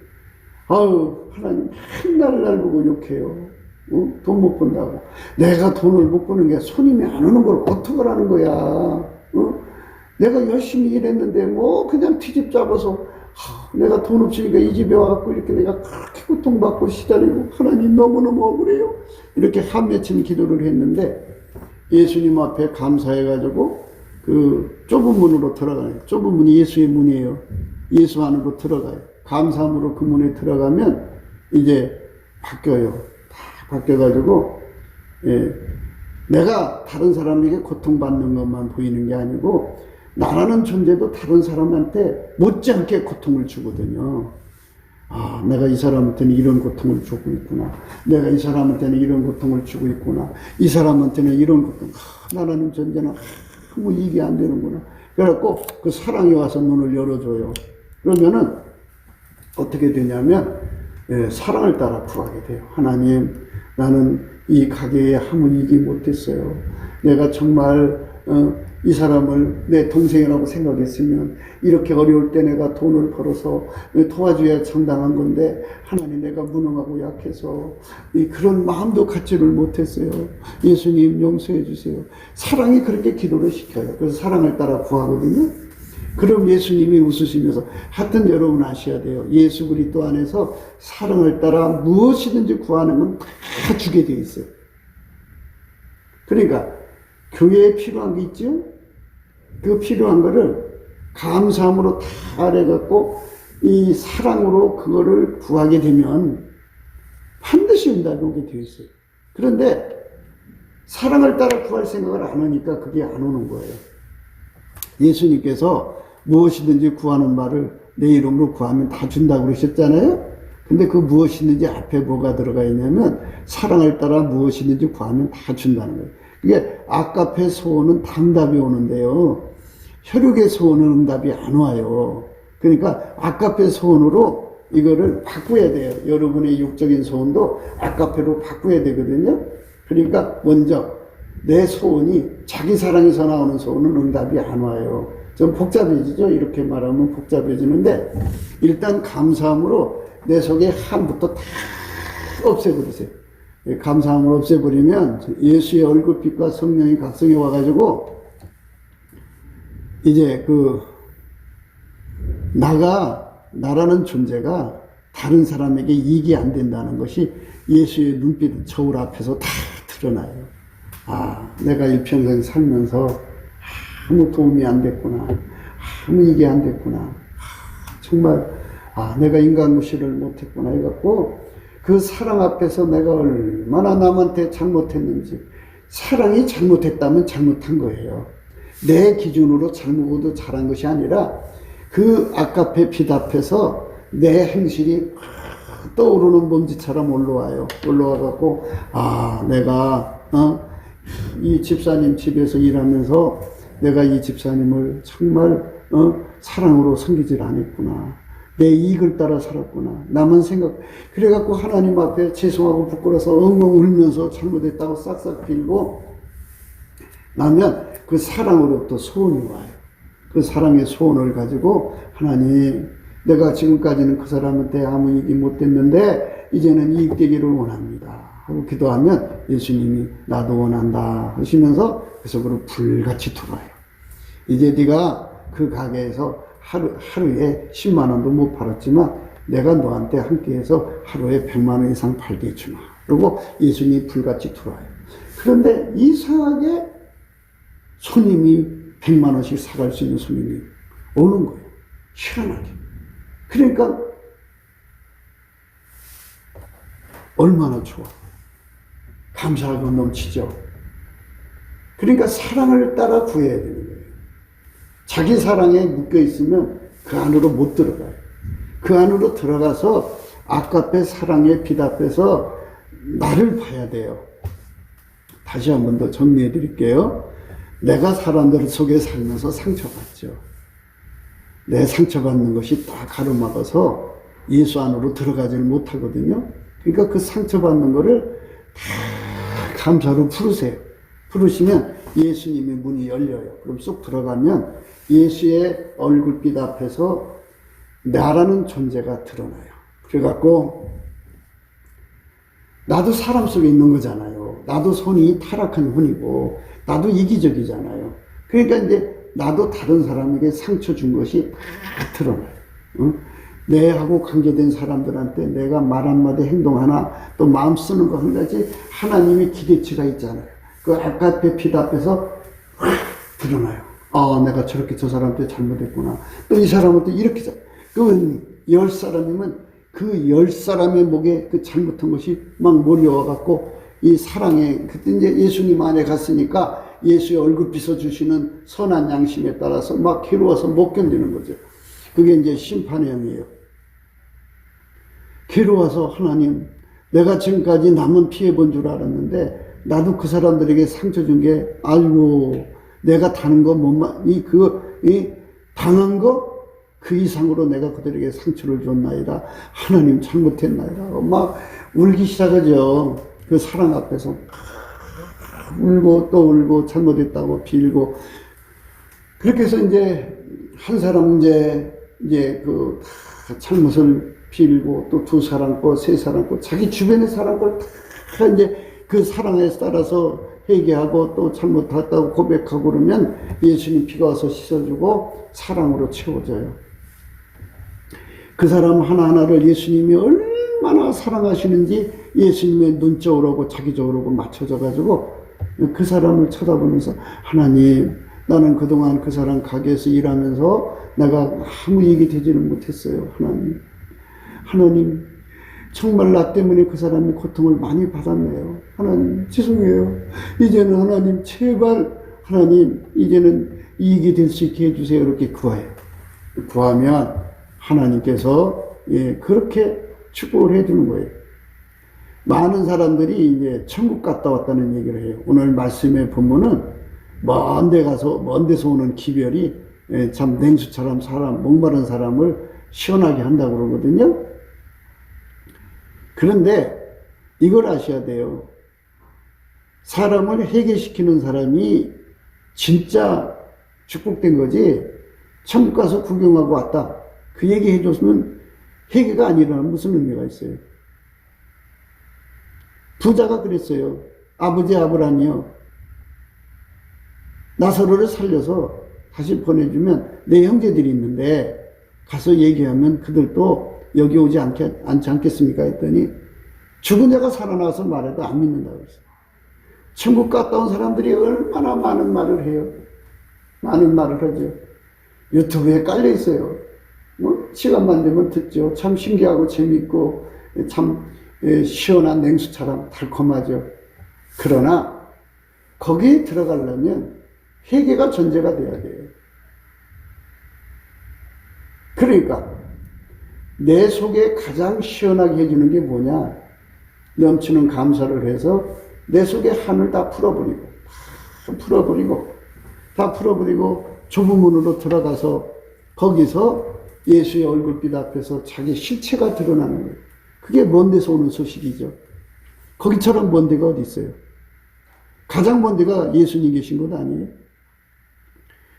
하나님 맨날 날 보고 욕해요. 돈 못 번다고. 내가 돈을 못 버는 게 손님이 안 오는 걸 어떡하라는 거야. 내가 열심히 일했는데 그냥 트집 잡아서 내가 돈 없으니까 이 집에 와갖고 이렇게 내가 그렇게 고통받고 시달리고 하나님 너무너무 억울해요. 이렇게 한 맺힌 기도를 했는데 예수님 앞에 감사해가지고 그 좁은 문으로 들어가요. 좁은 문이 예수의 문이에요. 예수 안으로 들어가요. 감사함으로 그 문에 들어가면 이제 바뀌어요. 다 바뀌어가지고 내가 다른 사람에게 고통받는 것만 보이는 게 아니고 나라는 존재도 다른 사람한테 못지않게 고통을 주거든요. 내가 이 사람한테는 이런 고통을 주고 있구나. 내가 이 사람한테는 이런 고통을 주고 있구나. 이 사람한테는 이런 고통. 나라는 존재는 아무 이익이 안 되는구나. 그래갖고 그 사랑이 와서 문을 열어줘요. 그러면은 어떻게 되냐면 사랑을 따라 구하게 돼요. 하나님, 나는 이 가게에 아무 이익이 못했어요. 내가 정말 이 사람을 내 동생이라고 생각했으면 이렇게 어려울 때 내가 돈을 벌어서 도와줘야 정당한 건데 하나님 내가 무능하고 약해서 그런 마음도 갖지를 못했어요. 예수님 용서해 주세요. 사랑이 그렇게 기도를 시켜요. 그래서 사랑을 따라 구하거든요. 그럼 예수님이 웃으시면서 하여튼 여러분 아셔야 돼요. 예수 그리스도 안에서 사랑을 따라 무엇이든지 구하는 건 다 주게 돼 있어요. 그러니까 교회에 필요한 게 있죠? 그 필요한 거를 감사함으로 다 알아갖고 이 사랑으로 그거를 구하게 되면 반드시 응답이 오게 되어 있어요. 그런데 사랑을 따라 구할 생각을 안 하니까 그게 안 오는 거예요. 예수님께서 무엇이든지 구하는 말을 내 이름으로 구하면 다 준다고 그러셨잖아요. 근데 그 무엇이든지 앞에 뭐가 들어가 있냐면 사랑을 따라 무엇이든지 구하면 다 준다는 거예요. 그게 아까페 소원은 답답이 오는데요. 혈육의 소원은 응답이 안 와요. 그러니까 아까페 소원으로 이거를 바꿔야 돼요. 여러분의 육적인 소원도 아까페로 바꿔야 되거든요. 그러니까 먼저 내 소원이 자기 사랑에서 나오는 소원은 응답이 안 와요. 좀 복잡해지죠. 이렇게 말하면 복잡해지는데 일단 감사함으로 내 속에 한부터 다 없애버리세요. 감사함을 없애버리면 예수의 얼굴빛과 성령이 각성해 와가지고 이제 나라는 존재가 다른 사람에게 이익이 안 된다는 것이 예수의 눈빛 저울 앞에서 다 드러나요. 아, 내가 일평생 살면서 아무 도움이 안 됐구나. 아무 이익이 안 됐구나. 정말, 내가 인간 무시를 못했구나. 해갖고 그 사랑 앞에서 내가 얼마나 남한테 잘못했는지, 사랑이 잘못했다면 잘못한 거예요. 내 기준으로 잘못도 잘한 것이 아니라 그 아까페 빛 앞에서 내 행실이 떠오르는 먼지처럼 올라와갖고, 내가, 이 집사님 집에서 일하면서 내가 이 집사님을 정말, 사랑으로 섬기질 않았구나. 내 이익을 따라 살았구나. 나만 그래갖고 하나님 앞에 죄송하고 부끄러워서 엉엉 울면서 잘못했다고 싹싹 빌고 나면 그 사랑으로부터 소원이 와요. 그 사랑의 소원을 가지고 하나님, 내가 지금까지는 그 사람한테 아무 이익이 못 됐는데 이제는 이익되기를 원합니다 하고 기도하면 예수님이 나도 원한다 하시면서 그 속으로 불같이 들어와요. 이제 네가 그 가게에서 하루에 10만 원도 못 팔았지만 내가 너한테 함께해서 하루에 100만 원 이상 팔게 해주마. 그리고 예수님이 불같이 들어와요. 그런데 이상하게 손님이 100만 원씩 사갈 수 있는 손님이 오는 거예요. 희한하게. 그러니까 얼마나 좋아. 감사하고 넘치죠. 그러니까 사랑을 따라 구해야 되는 거예요. 자기 사랑에 묶여있으면 그 안으로 못 들어가요. 그 안으로 들어가서 아까페 사랑의 빛 앞에서 나를 봐야 돼요. 다시 한 번 더 정리해 드릴게요. 내가 사람들 속에 살면서 상처받죠. 내 상처받는 것이 다 가로막아서 예수 안으로 들어가지를 못하거든요. 그러니까 그 상처받는 거를 다 감사로 풀으세요. 풀으시면 예수님의 문이 열려요. 그럼 쏙 들어가면 예수의 얼굴빛 앞에서 나라는 존재가 드러나요. 그래갖고 나도 사람 속에 있는 거잖아요. 나도 손이 타락한 혼이고 나도 이기적이잖아요. 그러니까 이제 나도 다른 사람에게 상처 준 것이 다 드러나요. 내하고 관계된 사람들한테 내가 말 한마디 행동 하나 또 마음 쓰는 거 한 가지 하나님의 기대치가 있잖아요. 그 아까페 빛 앞에서 드러나요. 내가 저렇게 저 사람한테 잘못했구나. 또 이 사람은 또 이렇게 그러면 10사람이면 그 10사람의 목에 그 잘못한 것이 막 몰려와갖고 이 사랑에 그때 이제 예수님 안에 갔으니까 예수의 얼굴 비춰주시는 선한 양심에 따라서 막 괴로워서 못 견디는 거죠. 그게 이제 심판의 영이에요. 괴로워서 하나님, 내가 지금까지 남은 피해본 줄 알았는데 나도 그 사람들에게 상처 준 게 알고 내가 다는 거 당한 거 그 이상으로 내가 그들에게 상처를 줬나이다. 하나님 잘못했나이다. 막 울기 시작하죠. 그 사랑 앞에서 울고 또 울고 잘못했다고 빌고 그렇게 해서 이제 한 사람 이제 그 잘못을 빌고 또 두 사람 거 세 사람 거 자기 주변의 사람 걸 다 이제 그 사랑에 따라서 회개하고 또 잘못했다고 고백하고 그러면 예수님 피가 와서 씻어주고 사랑으로 채워져요. 그 사람 하나하나를 예수님이 얼마나 사랑하시는지 예수님의 눈쪽으로 자기적으로 맞춰져 가지고 그 사람을 쳐다보면서 하나님, 나는 그동안 그 사람 가게에서 일하면서 내가 아무 이익이 되지는 못했어요. 하나님 정말 나 때문에 그 사람이 고통을 많이 받았네요. 하나님 죄송해요. 이제는 하나님 제발 하나님 이제는 이익이 될 수 있게 해주세요. 이렇게 구해요. 구하면 하나님께서 그렇게 축복을 해주는 거예요. 많은 사람들이 이제 천국 갔다 왔다는 얘기를 해요. 오늘 말씀의 본문은 먼 데서 오는 기별이 참 냉수처럼 목마른 사람을 시원하게 한다고 그러거든요. 그런데 이걸 아셔야 돼요. 사람을 해결시키는 사람이 진짜 축복된 거지, 천국 가서 구경하고 왔다. 그 얘기 해줬으면 회개가 아니라는 무슨 의미가 있어요? 부자가 그랬어요. 아버지 아브라함이요, 나사로를 살려서 다시 보내주면 내 형제들이 있는데 가서 얘기하면 그들도 여기 오지 않지 않겠습니까? 했더니 죽은 자가 살아나서 말해도 안 믿는다고 했어요. 천국 갔다 온 사람들이 얼마나 많은 말을 해요. 많은 말을 하죠. 유튜브에 깔려 있어요. 뭐 시간만 되면 듣죠. 참 신기하고 재밌고 참 시원한 냉수처럼 달콤하죠. 그러나 거기에 들어가려면 회개가 전제가 돼야 돼요. 그러니까 내 속에 가장 시원하게 해주는 게 뭐냐? 넘치는 감사를 해서 내 속에 한을 다 풀어버리고 좁은 문으로 들어가서 거기서 예수의 얼굴빛 앞에서 자기 실체가 드러나는 거예요. 그게 먼 데서 오는 소식이죠. 거기처럼 먼 데가 어디 있어요? 가장 먼 데가 예수님 계신 곳 아니에요?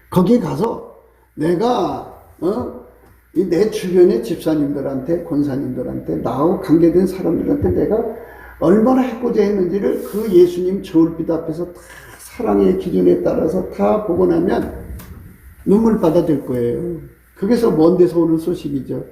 거기에 가서 내가 내 주변의 집사님들한테, 권사님들한테, 나하고 관계된 사람들한테 내가 얼마나 해코자 했는지를 그 예수님 저울빛 앞에서 다 사랑의 기준에 따라서 다 보고 나면 눈물바다 될 거예요. 그게서 먼 데서 오는 소식이죠.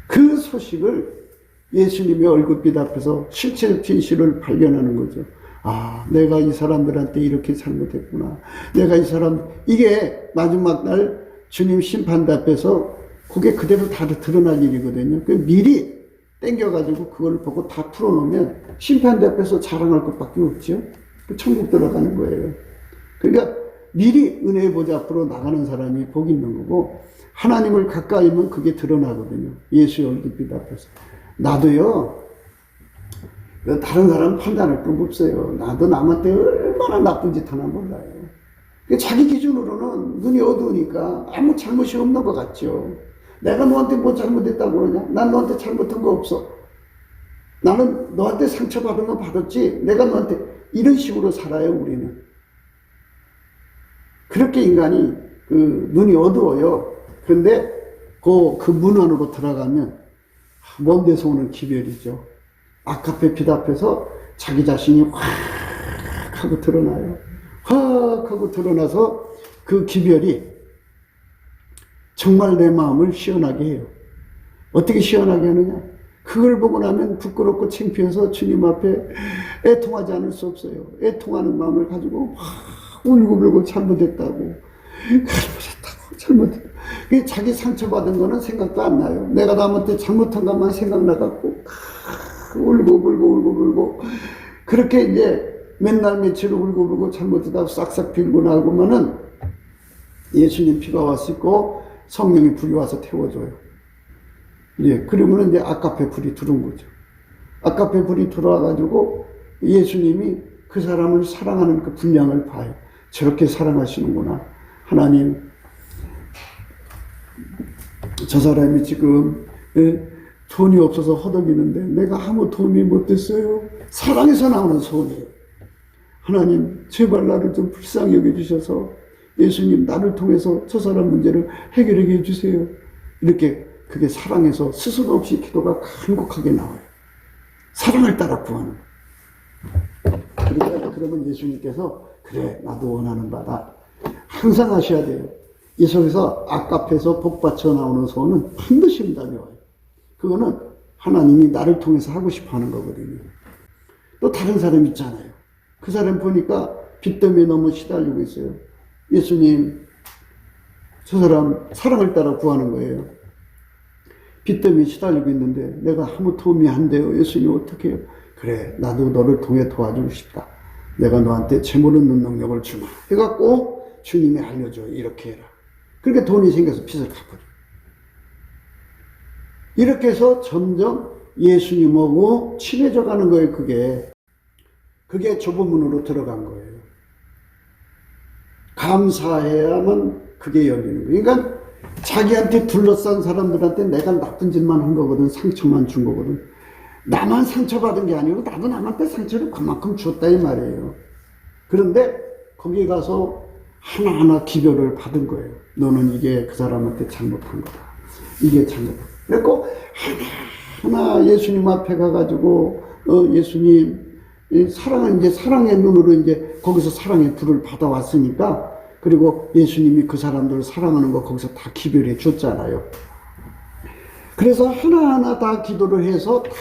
그 소식을 예수님의 얼굴빛 앞에서 실체 진실을 발견하는 거죠. 아, 내가 이 사람들한테 이렇게 잘못했구나. 내가 이 사람, 이게 마지막 날 주님 심판대 앞에서 그게 그대로 다 드러날 일이거든요. 미리 땡겨가지고 그걸 보고 다 풀어놓으면 심판대 앞에서 자랑할 것밖에 없죠. 천국 들어가는 거예요. 그러니까 미리 은혜의 보좌 앞으로 나가는 사람이 복 있는 거고, 하나님을 가까이면 그게 드러나거든요. 예수의 얼굴빛 앞에서. 나도요, 다른 사람 판단할 건 없어요. 나도 남한테 얼마나 나쁜 짓 하나 몰라요. 자기 기준으로는 눈이 어두우니까 아무 잘못이 없는 것 같죠. 내가 너한테 뭐 잘못했다고 그러냐? 난 너한테 잘못한 거 없어. 나는 너한테 상처받은 거 받았지. 내가 너한테 이런 식으로 살아요, 우리는. 그렇게 인간이 눈이 어두워요. 그런데 그 문 안으로 들어가면 먼 데서 오는 기별이죠. 아카페 빛 앞에서 자기 자신이 확 하고 드러나요. 확 하고 드러나서 그 기별이 정말 내 마음을 시원하게 해요. 어떻게 시원하게 하느냐? 그걸 보고 나면 부끄럽고 창피해서 주님 앞에 애통하지 않을 수 없어요. 애통하는 마음을 가지고 울고불고 잘못했다고. 자기 상처받은 거는 생각도 안 나요. 내가 남한테 잘못한 것만 생각나갖고 울고 그렇게 이제 맨날 며칠 울고 잘못하다가 싹싹 빌고 나고면은 예수님 피가 왔고 성령이 불이 와서 태워줘요. 예, 그러면 이제 아카페 불이 들어온 거죠. 아카페 불이 들어와가지고 예수님이 그 사람을 사랑하는 그 분량을 봐요. 저렇게 사랑하시는구나. 하나님, 저 사람이 지금 돈이 없어서 허덕이는데 내가 아무 도움이 못 됐어요. 사랑에서 나오는 소원이에요. 하나님, 제발 나를 좀 불쌍히 여겨주셔서 예수님, 나를 통해서 저 사람 문제를 해결하게 해주세요. 이렇게 그게 사랑에서 스스로 없이 기도가 간곡하게 나와요. 사랑을 따라 구하는 거예요. 그러면 예수님께서 그래, 나도 원하는 바다. 항상 하셔야 돼요. 이 속에서 아카페에서 복받쳐 나오는 소원은 반드시 응답이 와요. 그거는 하나님이 나를 통해서 하고 싶어 하는 거거든요. 또 다른 사람 있잖아요. 그 사람 보니까 빚 때문에 너무 시달리고 있어요. 예수님, 저 사람 사랑을 따라 구하는 거예요. 빚 때문에 시달리고 있는데 내가 아무 도움이 안 돼요. 예수님 어떻게 해요? 그래, 나도 너를 통해 도와주고 싶다. 내가 너한테 재물 얻는 능력을 주마. 해갖고 주님이 알려줘요. 이렇게 해라. 그렇게 돈이 생겨서 빚을 갚아줘. 이렇게 해서 점점 예수님하고 친해져 가는 거예요. 그게 좁은 문으로 들어간 거예요. 감사해야만 그게 열리는 거예요. 그러니까 자기한테 둘러싼 사람들한테 내가 나쁜 짓만 한 거거든. 상처만 준 거거든. 나만 상처받은 게 아니고 나도 남한테 상처를 그만큼 줬다 이 말이에요. 그런데 거기 가서 하나하나 기별을 받은 거예요. 너는 이게 그 사람한테 잘못한 거다. 이게 잘못한 거다. 그래서 하나하나 예수님 앞에 가가지고, 예수님, 사랑은 이제 사랑의 눈으로 이제 거기서 사랑의 불을 받아왔으니까, 그리고 예수님이 그 사람들을 사랑하는 거 거기서 다 기별해 줬잖아요. 그래서 하나하나 다 기도를 해서 다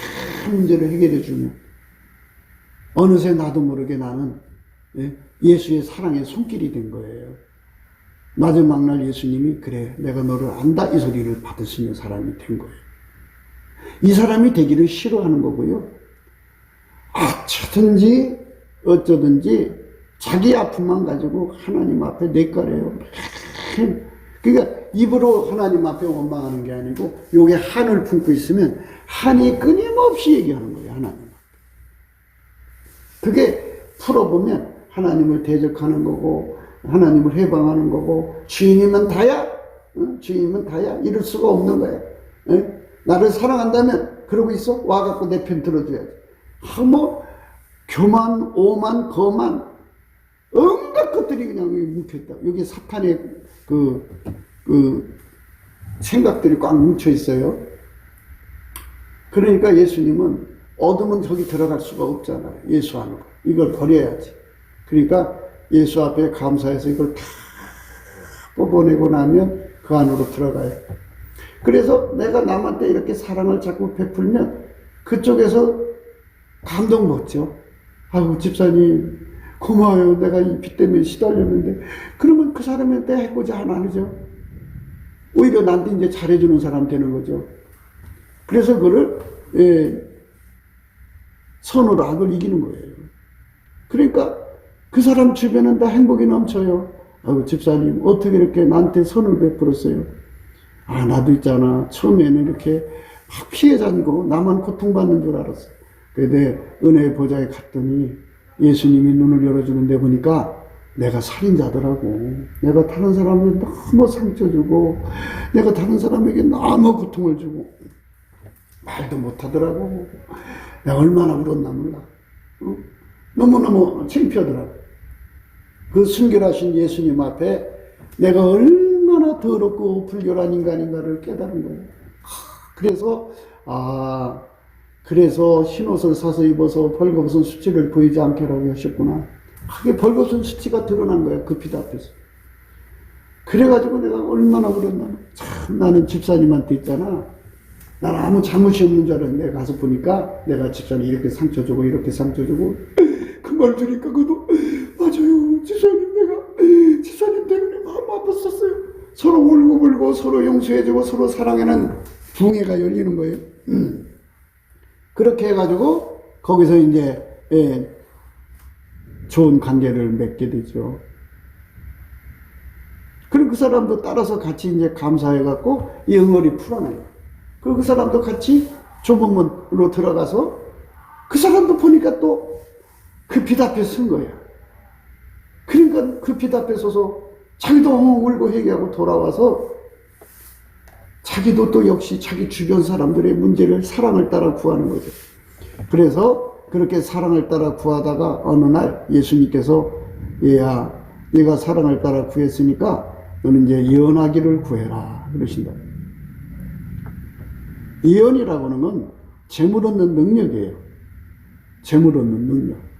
문제를 해결해 주면, 어느새 나도 모르게 나는 예수의 사랑의 손길이 된 거예요. 마지막 날 예수님이 그래 내가 너를 안다 이 소리를 받을 수 있는 사람이 된 거예요. 이 사람이 되기를 싫어하는 거고요. 어쩌든지 어쩌든지 자기 아픔만 가지고 하나님 앞에 내까래요. 그러니까 입으로 하나님 앞에 원망하는 게 아니고 요게 한을 품고 있으면 한이 끊임없이 얘기하는 거예요. 하나님 앞에. 그게 풀어보면 하나님을 대적하는 거고 하나님을 해방하는 거고 주인이면 다야, 주인이면 다야 이럴 수가 없는 거야. 나를 사랑한다면 그러고 있어? 와갖고 내 편 들어줘야지. 뭐 교만, 오만, 거만 온갖 것들이 그냥 여기 뭉쳐있다. 여기 사탄의 그 생각들이 꽉 뭉쳐 있어요. 그러니까 예수님은 어둠은 저기 들어갈 수가 없잖아요. 예수 안으로. 이걸 버려야지. 그러니까 예수 앞에 감사해서 이걸 다 뽑아내고 나면 그 안으로 들어가요. 그래서 내가 남한테 이렇게 사랑을 자꾸 베풀면 그쪽에서 감동 먹죠. 아이고 집사님 고마워요. 내가 이 빚 때문에 시달렸는데 그러면 그 사람한테 해보자 안 하죠. 오히려 나한테 이제 잘해주는 사람 되는 거죠. 그래서 그거를 선으로 악을 이기는 거예요. 그러니까 그 사람 주변은 다 행복이 넘쳐요. 아이고 집사님 어떻게 이렇게 나한테 선을 베풀었어요. 아 나도 있잖아. 처음에는 이렇게 막 피해 다니고 나만 고통받는 줄 알았어. 근데 은혜의 보좌에 갔더니 예수님이 눈을 열어주는데 보니까 내가 살인자더라고. 내가 다른 사람에게 너무 상처 주고 내가 다른 사람에게 너무 고통을 주고 말도 못하더라고. 내가 얼마나 울었나 몰라. 너무너무 창피하더라고. 그 순결하신 예수님 앞에 내가 얼마나 더럽고 불결한 인간인가를 깨달은 거예요. 그래서 흰옷을 사서 입어서 벌거벗은 수치를 보이지 않게 하라고 하셨구나. 그게 벌거벗은 수치가 드러난 거야. 그 빛 앞에서. 그래가지고 내가 얼마나 울었나. 참 나는 집사님한테 있잖아. 난 아무 잘못이 없는 줄 알았는데 가서 보니까 내가 집사님 이렇게 상처 주고 이렇게 상처 주고 그 말 들으니까 그도 맞아요. 집사님 내가 집사님 때문에 마음 아팠었어요. 서로 울고 서로 용서해주고 서로 사랑하는 붕해가 열리는 거예요. 그렇게 해가지고 거기서 이제 좋은 관계를 맺게 되죠. 그리고 그 사람도 따라서 같이 이제 감사해갖고 이 응어리 풀어내요. 그리고 그 사람도 같이 좁은 문으로 들어가서 그 사람도 보니까 또 그 빛 앞에 선 거예요. 그러니까 그 빛 앞에 서서 자기도 울고 회개하고 돌아와서 자기도 또 역시 자기 주변 사람들의 문제를 사랑을 따라 구하는 거죠. 그래서 그렇게 사랑을 따라 구하다가 어느 날 예수님께서 얘야 네가 사랑을 따라 구했으니까 너는 이제 예언하기를 구해라 그러신다. 예언이라고 하는 건 재물 얻는 능력이에요. 재물 얻는 능력.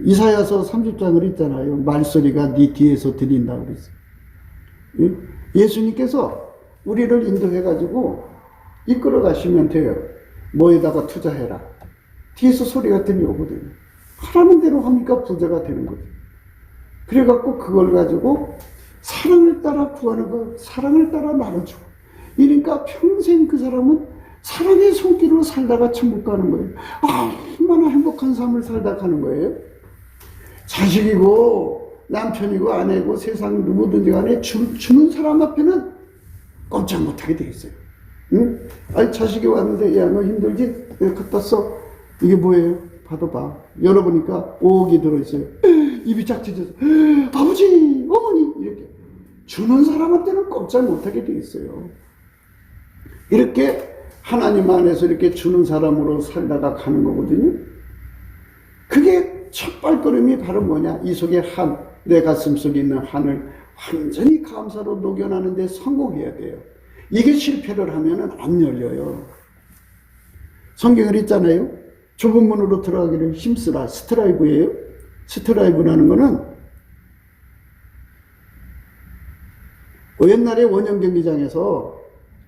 이사야서 30장을 있잖아요. 말소리가 네 뒤에서 들린다고 그랬어요. 예수님께서 우리를 인도해가지고 이끌어 가시면 돼요. 뭐에다가 투자해라. 뒤에서 소리가 들려오거든요. 하라는 대로 하니까 부자가 되는 거죠. 그래갖고 그걸 가지고 사랑을 따라 구하는 거, 사랑을 따라 나눠주고. 이러니까 평생 그 사람은 사랑의 손길로 살다가 천국 가는 거예요. 얼마나 행복한 삶을 살다 가는 거예요. 자식이고 남편이고 아내고 세상 누구든지 간에 주는 사람 앞에는 꼼짝 못하게 돼 있어요. 응? 아니 자식이 왔는데 야 너 힘들지? 내가 갖다 써. 이게 뭐예요? 받아봐. 열어보니까 5억이 들어있어요. 입이 짝찢어서 아버지 어머니 이렇게 주는 사람한테는 꼼짝 못하게 돼 있어요. 이렇게 하나님 안에서 이렇게 주는 사람으로 살다가 가는 거거든요. 그게 첫 발걸음이 바로 뭐냐? 이 속에 한, 내 가슴속에 있는 하늘 완전히 감사로 녹여나는데 성공해야 돼요. 이게 실패를 하면은 안 열려요. 성경을 읽잖아요. 좁은 문으로 들어가기를 힘쓰라. 스트라이브예요. 스트라이브라는 거는 옛날에 원형 경기장에서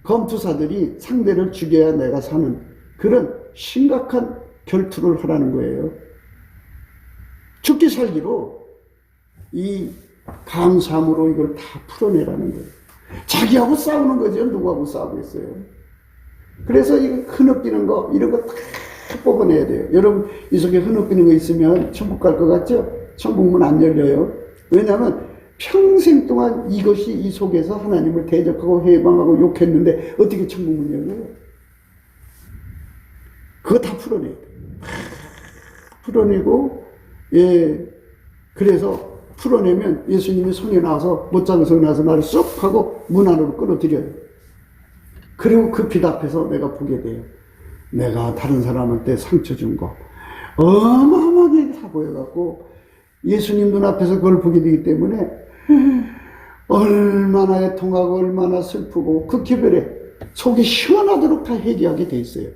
검투사들이 상대를 죽여야 내가 사는 그런 심각한 결투를 하라는 거예요. 죽기 살기로 이 감사함으로 이걸 다 풀어내라는 거예요. 자기하고 싸우는 거죠. 누구하고 싸우겠어요. 그래서 이 흐느끼는 거 이런 거 다 뽑아내야 돼요. 여러분 이 속에 흐느끼는 거 있으면 천국 갈 것 같죠? 천국 문 안 열려요. 왜냐하면 평생 동안 이것이 이 속에서 하나님을 대적하고 해방하고 욕했는데 어떻게 천국 문 열려요? 그거 다 풀어내야 돼요. 풀어내고 그래서 풀어내면 예수님이 손에 나와서 못자는 손에 나와서 나를 쏙 하고 문 안으로 끌어들여요. 그리고 그 빛 앞에서 내가 보게 돼요. 내가 다른 사람한테 상처 준 거 어마어마하게 다 보여갖고 예수님 눈앞에서 그걸 보게 되기 때문에 얼마나 애통하고 얼마나 슬프고 그 기별에 속이 시원하도록 다 회개하게 돼 있어요.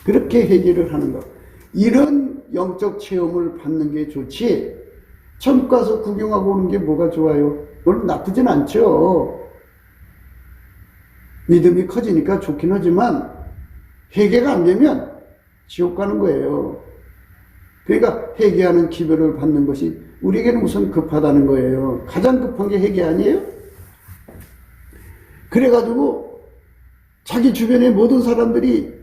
그렇게 회개를 하는 것. 이런 영적 체험을 받는 게 좋지 천국 가서 구경하고 오는 게 뭐가 좋아요? 물론 나쁘진 않죠. 믿음이 커지니까 좋긴 하지만 회개가 안 되면 지옥 가는 거예요. 그러니까 회개하는 기별을 받는 것이 우리에게는 우선 급하다는 거예요. 가장 급한 게 회개 아니에요? 그래가지고 자기 주변의 모든 사람들이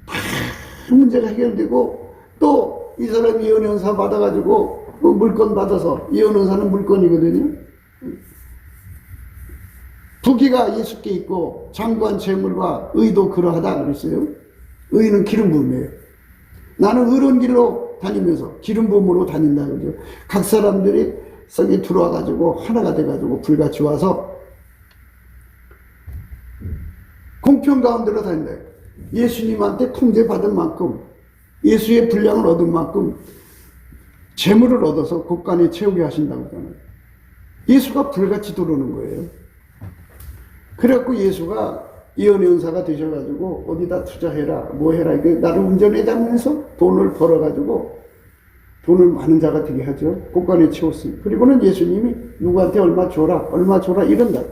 다 문제가 해결되고 또 이 사람이 이혼연사 받아가지고 물건 받아서 이혼연사는 물건이거든요. 부귀가 예수께 있고 장구한 재물과 의도 그러하다 그랬어요. 의는 기름 부음이에요. 나는 의로운 길로 다니면서 기름 부음으로 다닌다 그러죠. 각 사람들이 썩이 들어와가지고 하나가 돼가지고 불같이 와서 공평 가운데로 다닌다. 예수님한테 통제받은 만큼 예수의 분량을 얻은 만큼 재물을 얻어서 곳간에 채우게 하신다고 하잖아요. 예수가 불같이 들어오는 거예요. 그래갖고 예수가 이혼연사가 되셔가지고 어디다 투자해라 뭐 해라 이게 나를 운전해다면서 돈을 벌어가지고 돈을 많은 자가 되게 하죠. 곳간에 채웠습니다. 그리고는 예수님이 누구한테 얼마 줘라 이런다.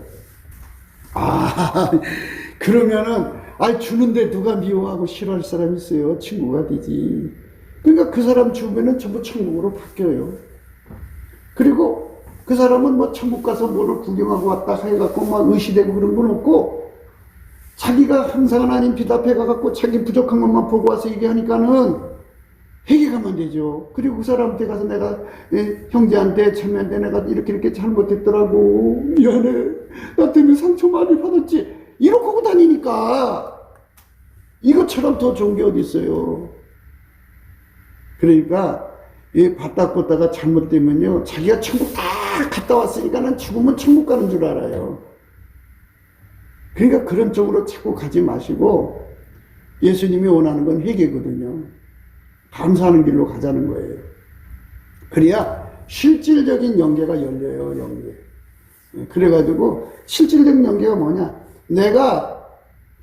그러면은 주는데 누가 미워하고 싫어할 사람이 있어요. 친구가 되지. 그러니까 그 사람 주면은 전부 천국으로 바뀌어요. 그리고 그 사람은 뭐 천국 가서 뭐를 구경하고 왔다 해갖고 막 의시되고 그런 건 없고 자기가 항상 하나님 빛 앞에 가갖고 자기 부족한 것만 보고 와서 얘기하니까는 회개가면 되죠. 그리고 그 사람한테 가서 내가 형제한테 자매한테 내가 이렇게 잘못했더라고 미안해 나 때문에 상처 많이 받았지 이러고 하고 다니니까 이것처럼 더 좋은 게 어디 있어요. 그러니까 받다꽂다가 잘못되면요 자기가 천국 다 갔다 왔으니까는 죽으면 천국 가는 줄 알아요. 그러니까 그런 쪽으로 자꾸 가지 마시고 예수님이 원하는 건 회개거든요. 감사하는 길로 가자는 거예요. 그래야 실질적인 연계가 열려요. 연계. 그래가지고 실질적인 연계가 뭐냐, 내가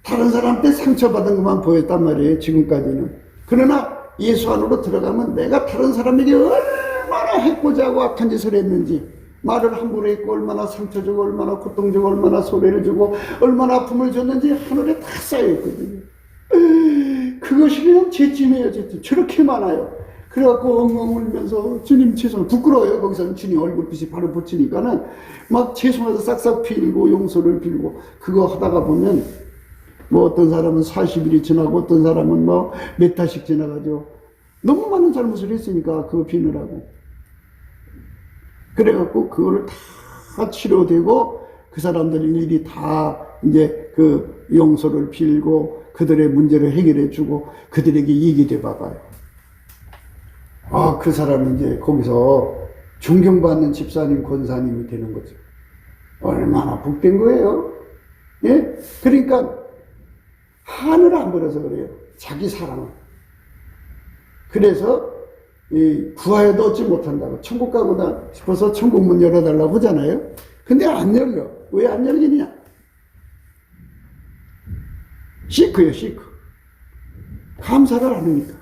다른 사람한테 상처받은 것만 보였단 말이에요. 지금까지는. 그러나 예수 안으로 들어가면 내가 다른 사람에게 얼마나 해코지하고 악한 짓을 했는지, 말을 함부로 했고 얼마나 상처 주고 얼마나 고통 주고 얼마나 소리를 주고 얼마나 아픔을 줬는지 하늘에 다 쌓여있거든요. 그것이 그냥 죄짐이에요. 죄짐. 저렇게 많아요. 그래갖고 엉엉 울면서 주님 죄송해요. 부끄러워요. 거기서는 주님 얼굴빛이 바로 붙이니까는 막 죄송해서 싹싹 빌고 용서를 빌고 그거 하다가 보면 뭐 어떤 사람은 40일이 지나고 어떤 사람은 뭐 몇 달씩 지나가죠. 너무 많은 잘못을 했으니까 그거 비느라고. 그래갖고 그거를 다 치료되고 그 사람들 일일이 다 이제 그 용서를 빌고 그들의 문제를 해결해 주고 그들에게 이익이 돼 봐봐요. 그 사람은 이제 거기서 존경받는 집사님, 권사님이 되는 거죠. 얼마나 복된 거예요? 예? 그러니까 하늘 안 버려서 그래요. 자기 사랑을. 그래서 구하여도 얻지 못한다고 천국 가고다 싶어서 천국 문 열어달라고 하잖아요. 근데 안 열려. 왜 안 열리냐? 시크요, 시크. 감사를 안 하니까.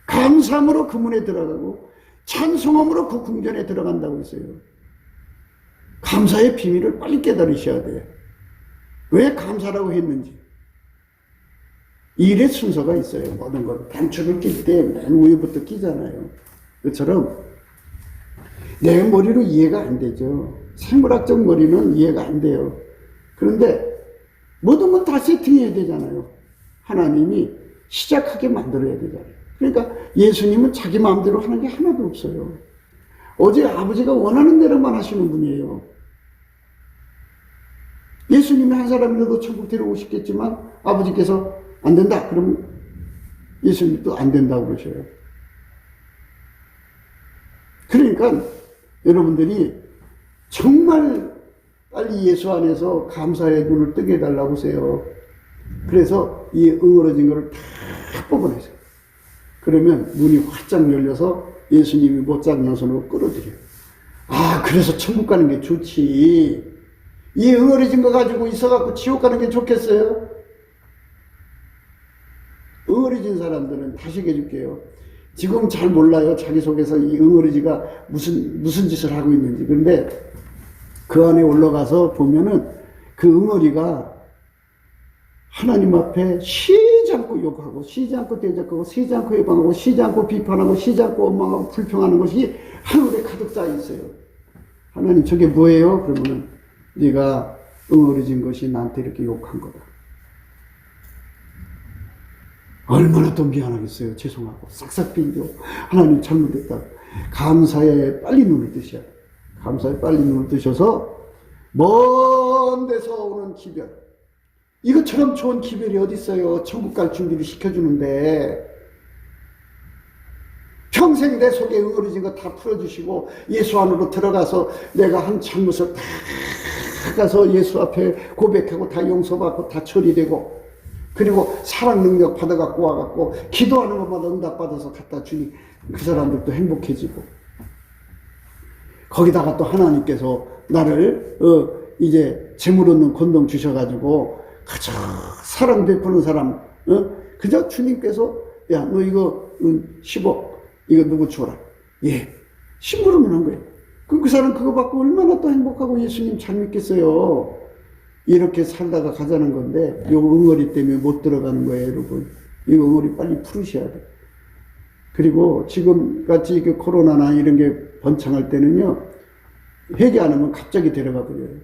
감사함으로 그 문에 들어가고 찬송함으로 그 궁전에 들어간다고 했어요. 감사의 비밀을 빨리 깨달으셔야 돼요. 왜 감사라고 했는지. 일의 순서가 있어요. 모든 걸. 단추를 낄 때 맨 위에부터 끼잖아요. 그처럼 내 머리로 이해가 안 되죠. 생물학적 머리는 이해가 안 돼요. 그런데 모든 건 다 세팅해야 되잖아요. 하나님이 시작하게 만들어야 되잖아요. 그러니까 예수님은 자기 마음대로 하는 게 하나도 없어요. 어제 아버지가 원하는 대로만 하시는 분이에요. 예수님이 한 사람이라도 천국 데려오고 싶겠지만 아버지께서 안 된다. 그러면 예수님도 안 된다고 그러셔요. 그러니까 여러분들이 정말 빨리 예수 안에서 감사의 눈을 뜨게 해달라고 하세요. 그래서 이 응어러진 거를 다 뽑아내세요. 그러면 문이 활짝 열려서 예수님이 못잡는 손으로 끌어들여요. 아, 그래서 천국 가는 게 좋지. 이 응어러진 거 가지고 있어갖고 지옥 가는 게 좋겠어요? 응어리진 사람들은 다시 해줄게요. 지금 잘 몰라요. 자기 속에서 이 응어리지가 무슨 짓을 하고 있는지. 그런데 그 안에 올라가서 보면은 그 응어리가 하나님 앞에 쉬지 않고 욕하고, 쉬지 않고 대적하고, 쉬지 않고 해방하고, 쉬지 않고 비판하고, 쉬지 않고 원망하고 불평하는 것이 하늘에 가득 쌓여 있어요. 하나님 저게 뭐예요? 그러면은 네가 응어리진 것이 나한테 이렇게 욕한 거다. 얼마나 더 미안하겠어요. 죄송하고 싹싹 빈겨 하나님 잘못했다. 감사에 빨리 눈을 뜨셔야 돼요. 감사에 빨리 눈을 뜨셔서 먼 데서 오는 기별, 이것처럼 좋은 기별이 어디 있어요. 천국 갈 준비를 시켜주는데 평생 내 속에 응어리진 거 다 풀어주시고 예수 안으로 들어가서 내가 한 잘못을 다 가서 예수 앞에 고백하고 다 용서받고 다 처리되고, 그리고 사랑 능력 받아갖고 와갖고 기도하는 것마다 응답받아서 갖다 주니 그 사람들도 행복해지고, 거기다가 또 하나님께서 나를 이제 재물 얻는 권동 주셔가지고 그저 사랑 베푸는 사람, 그저 주님께서 야 너 이거 10억 이거 누구 줘라. 예, 심부름을 한 거예요. 그럼 그 사람 그거 받고 얼마나 또 행복하고 예수님 잘 믿겠어요. 이렇게 살다가 가자는 건데 요 응어리 때문에 못 들어가는 거예요, 여러분. 이 응어리 빨리 풀으셔야 돼요. 그리고 지금같이 그 코로나나 이런 게 번창할 때는요, 회개 안 하면 갑자기 데려가 버려요.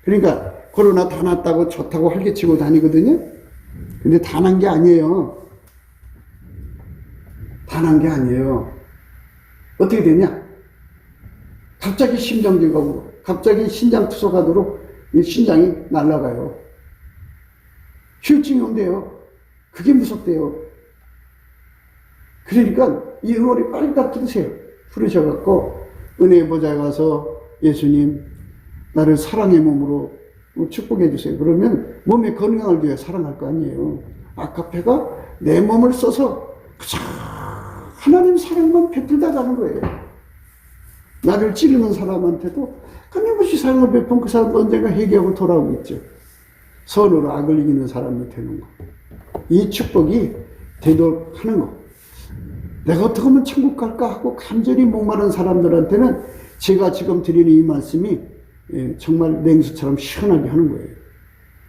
그러니까 코로나 다 났다고 좋다고 활개치고 다니거든요. 근데 다 난 게 아니에요. 다 난 게 아니에요. 어떻게 되냐? 갑자기 심정지가고 갑자기 신장 투석하도록 이 신장이 날아가요. 휴증이 온대요. 그게 무섭대요. 그러니까 이 응어리 빨리 다 풀으세요. 풀으셔갖고 은혜의 보좌에 가서 예수님 나를 사랑의 몸으로 축복해 주세요. 그러면 몸에 건강을 위해 사랑할 거 아니에요. 아카페가 내 몸을 써서 그저 하나님 사랑만 베풀다 가는 거예요. 나를 찌르는 사람한테도 끊임없이 사랑을 베푼 그 사람도 언젠가 회개하고 돌아오겠죠. 선으로 악을 이기는 사람이 되는 거. 이 축복이 되도록 하는 거. 내가 어떻게 하면 천국 갈까 하고 간절히 목마른 사람들한테는 제가 지금 드리는 이 말씀이 정말 냉수처럼 시원하게 하는 거예요.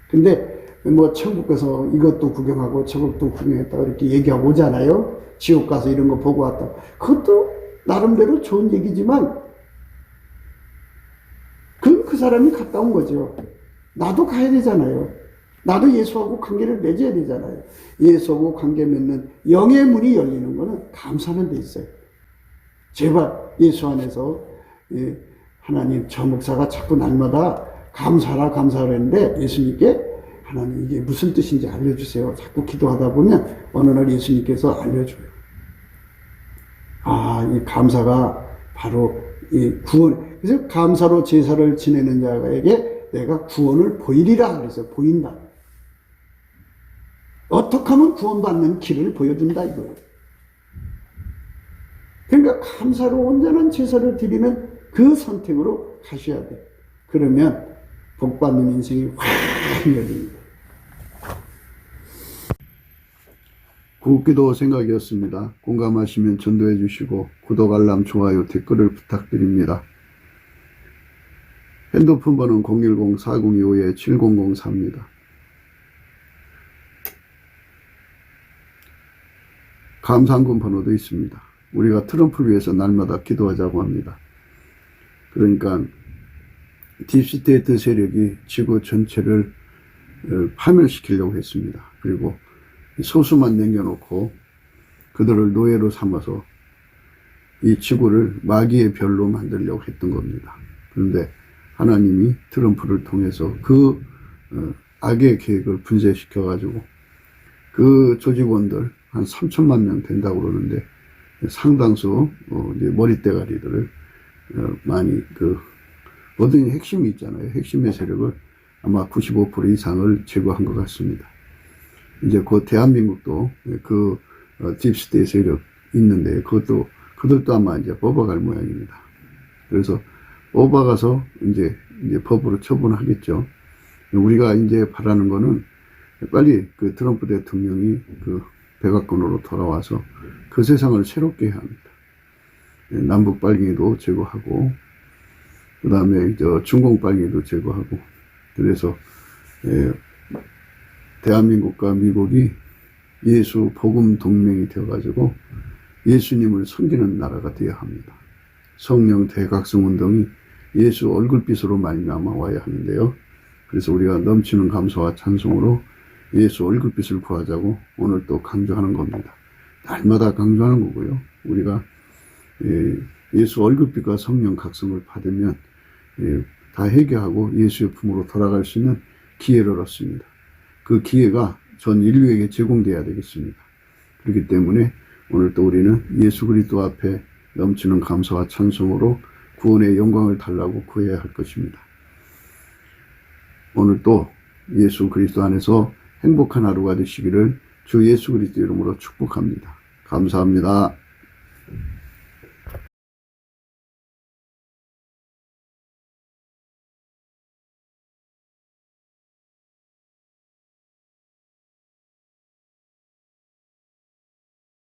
근데 뭐 천국 가서 이것도 구경하고 저것도 구경했다 이렇게 얘기하고 오잖아요. 지옥 가서 이런 거 보고 왔다. 그것도 나름대로 좋은 얘기지만 그 사람이 갔다 온 거죠. 나도 가야 되잖아요. 나도 예수하고 관계를 맺어야 되잖아요. 예수하고 관계 맺는 영의 문이 열리는 거는 감사하는 데 있어요. 제발 예수 안에서 하나님 저 목사가 자꾸 날마다 감사하라 했는데 예수님께 하나님 이게 무슨 뜻인지 알려주세요. 자꾸 기도하다 보면 어느 날 예수님께서 알려줘요. 아, 이 감사가 바로 이 구원. 그래서 감사로 제사를 지내는 자에게 내가 구원을 보이리라 그래서 보인다. 어떻게 하면 구원받는 길을 보여준다 이거예요. 그러니까 감사로 온전한 제사를 드리는 그 선택으로 가셔야 돼. 그러면 복받는 인생이 확 열립니다. 구기도 생각이었습니다. 공감하시면 전도해 주시고 구독, 알람, 좋아요, 댓글을 부탁드립니다. 핸드폰 번호는 010-4025-7004입니다. 감사한금 번호도 있습니다. 우리가 트럼프를 위해서 날마다 기도하자고 합니다. 그러니까 딥스테이트 세력이 지구 전체를 파멸시키려고 했습니다. 그리고 소수만 남겨놓고 그들을 노예로 삼아서 이 지구를 마귀의 별로 만들려고 했던 겁니다. 그런데 하나님이 트럼프를 통해서 그 악의 계획을 분쇄시켜가지고 그 조직원들 한 3천만 명 된다고 그러는데 상당수 이제 머리대가리들을 많이 어떤 핵심이 있잖아요. 핵심의 세력을 아마 95% 이상을 제거한 것 같습니다. 이제 곧 대한민국도 그 딥스테이트 세력 있는데 그들도 아마 이제 뽑아갈 모양입니다. 그래서 뽑아가서 이제 법으로 처분하겠죠. 우리가 이제 바라는 거는 빨리 그 트럼프 대통령이 그 백악관으로 돌아와서 그 세상을 새롭게 해야 합니다. 남북 빨갱이도 제거하고, 그 다음에 중공 빨갱이도 제거하고, 그래서 대한민국과 미국이 예수 복음 동맹이 되어가지고 예수님을 섬기는 나라가 되어야 합니다. 성령 대각성 운동이 예수 얼굴빛으로 말미암아 와야 하는데요. 그래서 우리가 넘치는 감사와 찬송으로 예수 얼굴빛을 구하자고 오늘 또 강조하는 겁니다. 날마다 강조하는 거고요. 우리가 예수 얼굴빛과 성령 각성을 받으면 다 해결하고 예수의 품으로 돌아갈 수 있는 기회를 얻습니다. 그 기회가 전 인류에게 제공돼야 되겠습니다. 그렇기 때문에 오늘 또 우리는 예수 그리스도 앞에 넘치는 감사와 찬송으로 구원의 영광을 달라고 구해야 할 것입니다. 오늘 또 예수 그리스도 안에서 행복한 하루가 되시기를 주 예수 그리스도 이름으로 축복합니다. 감사합니다.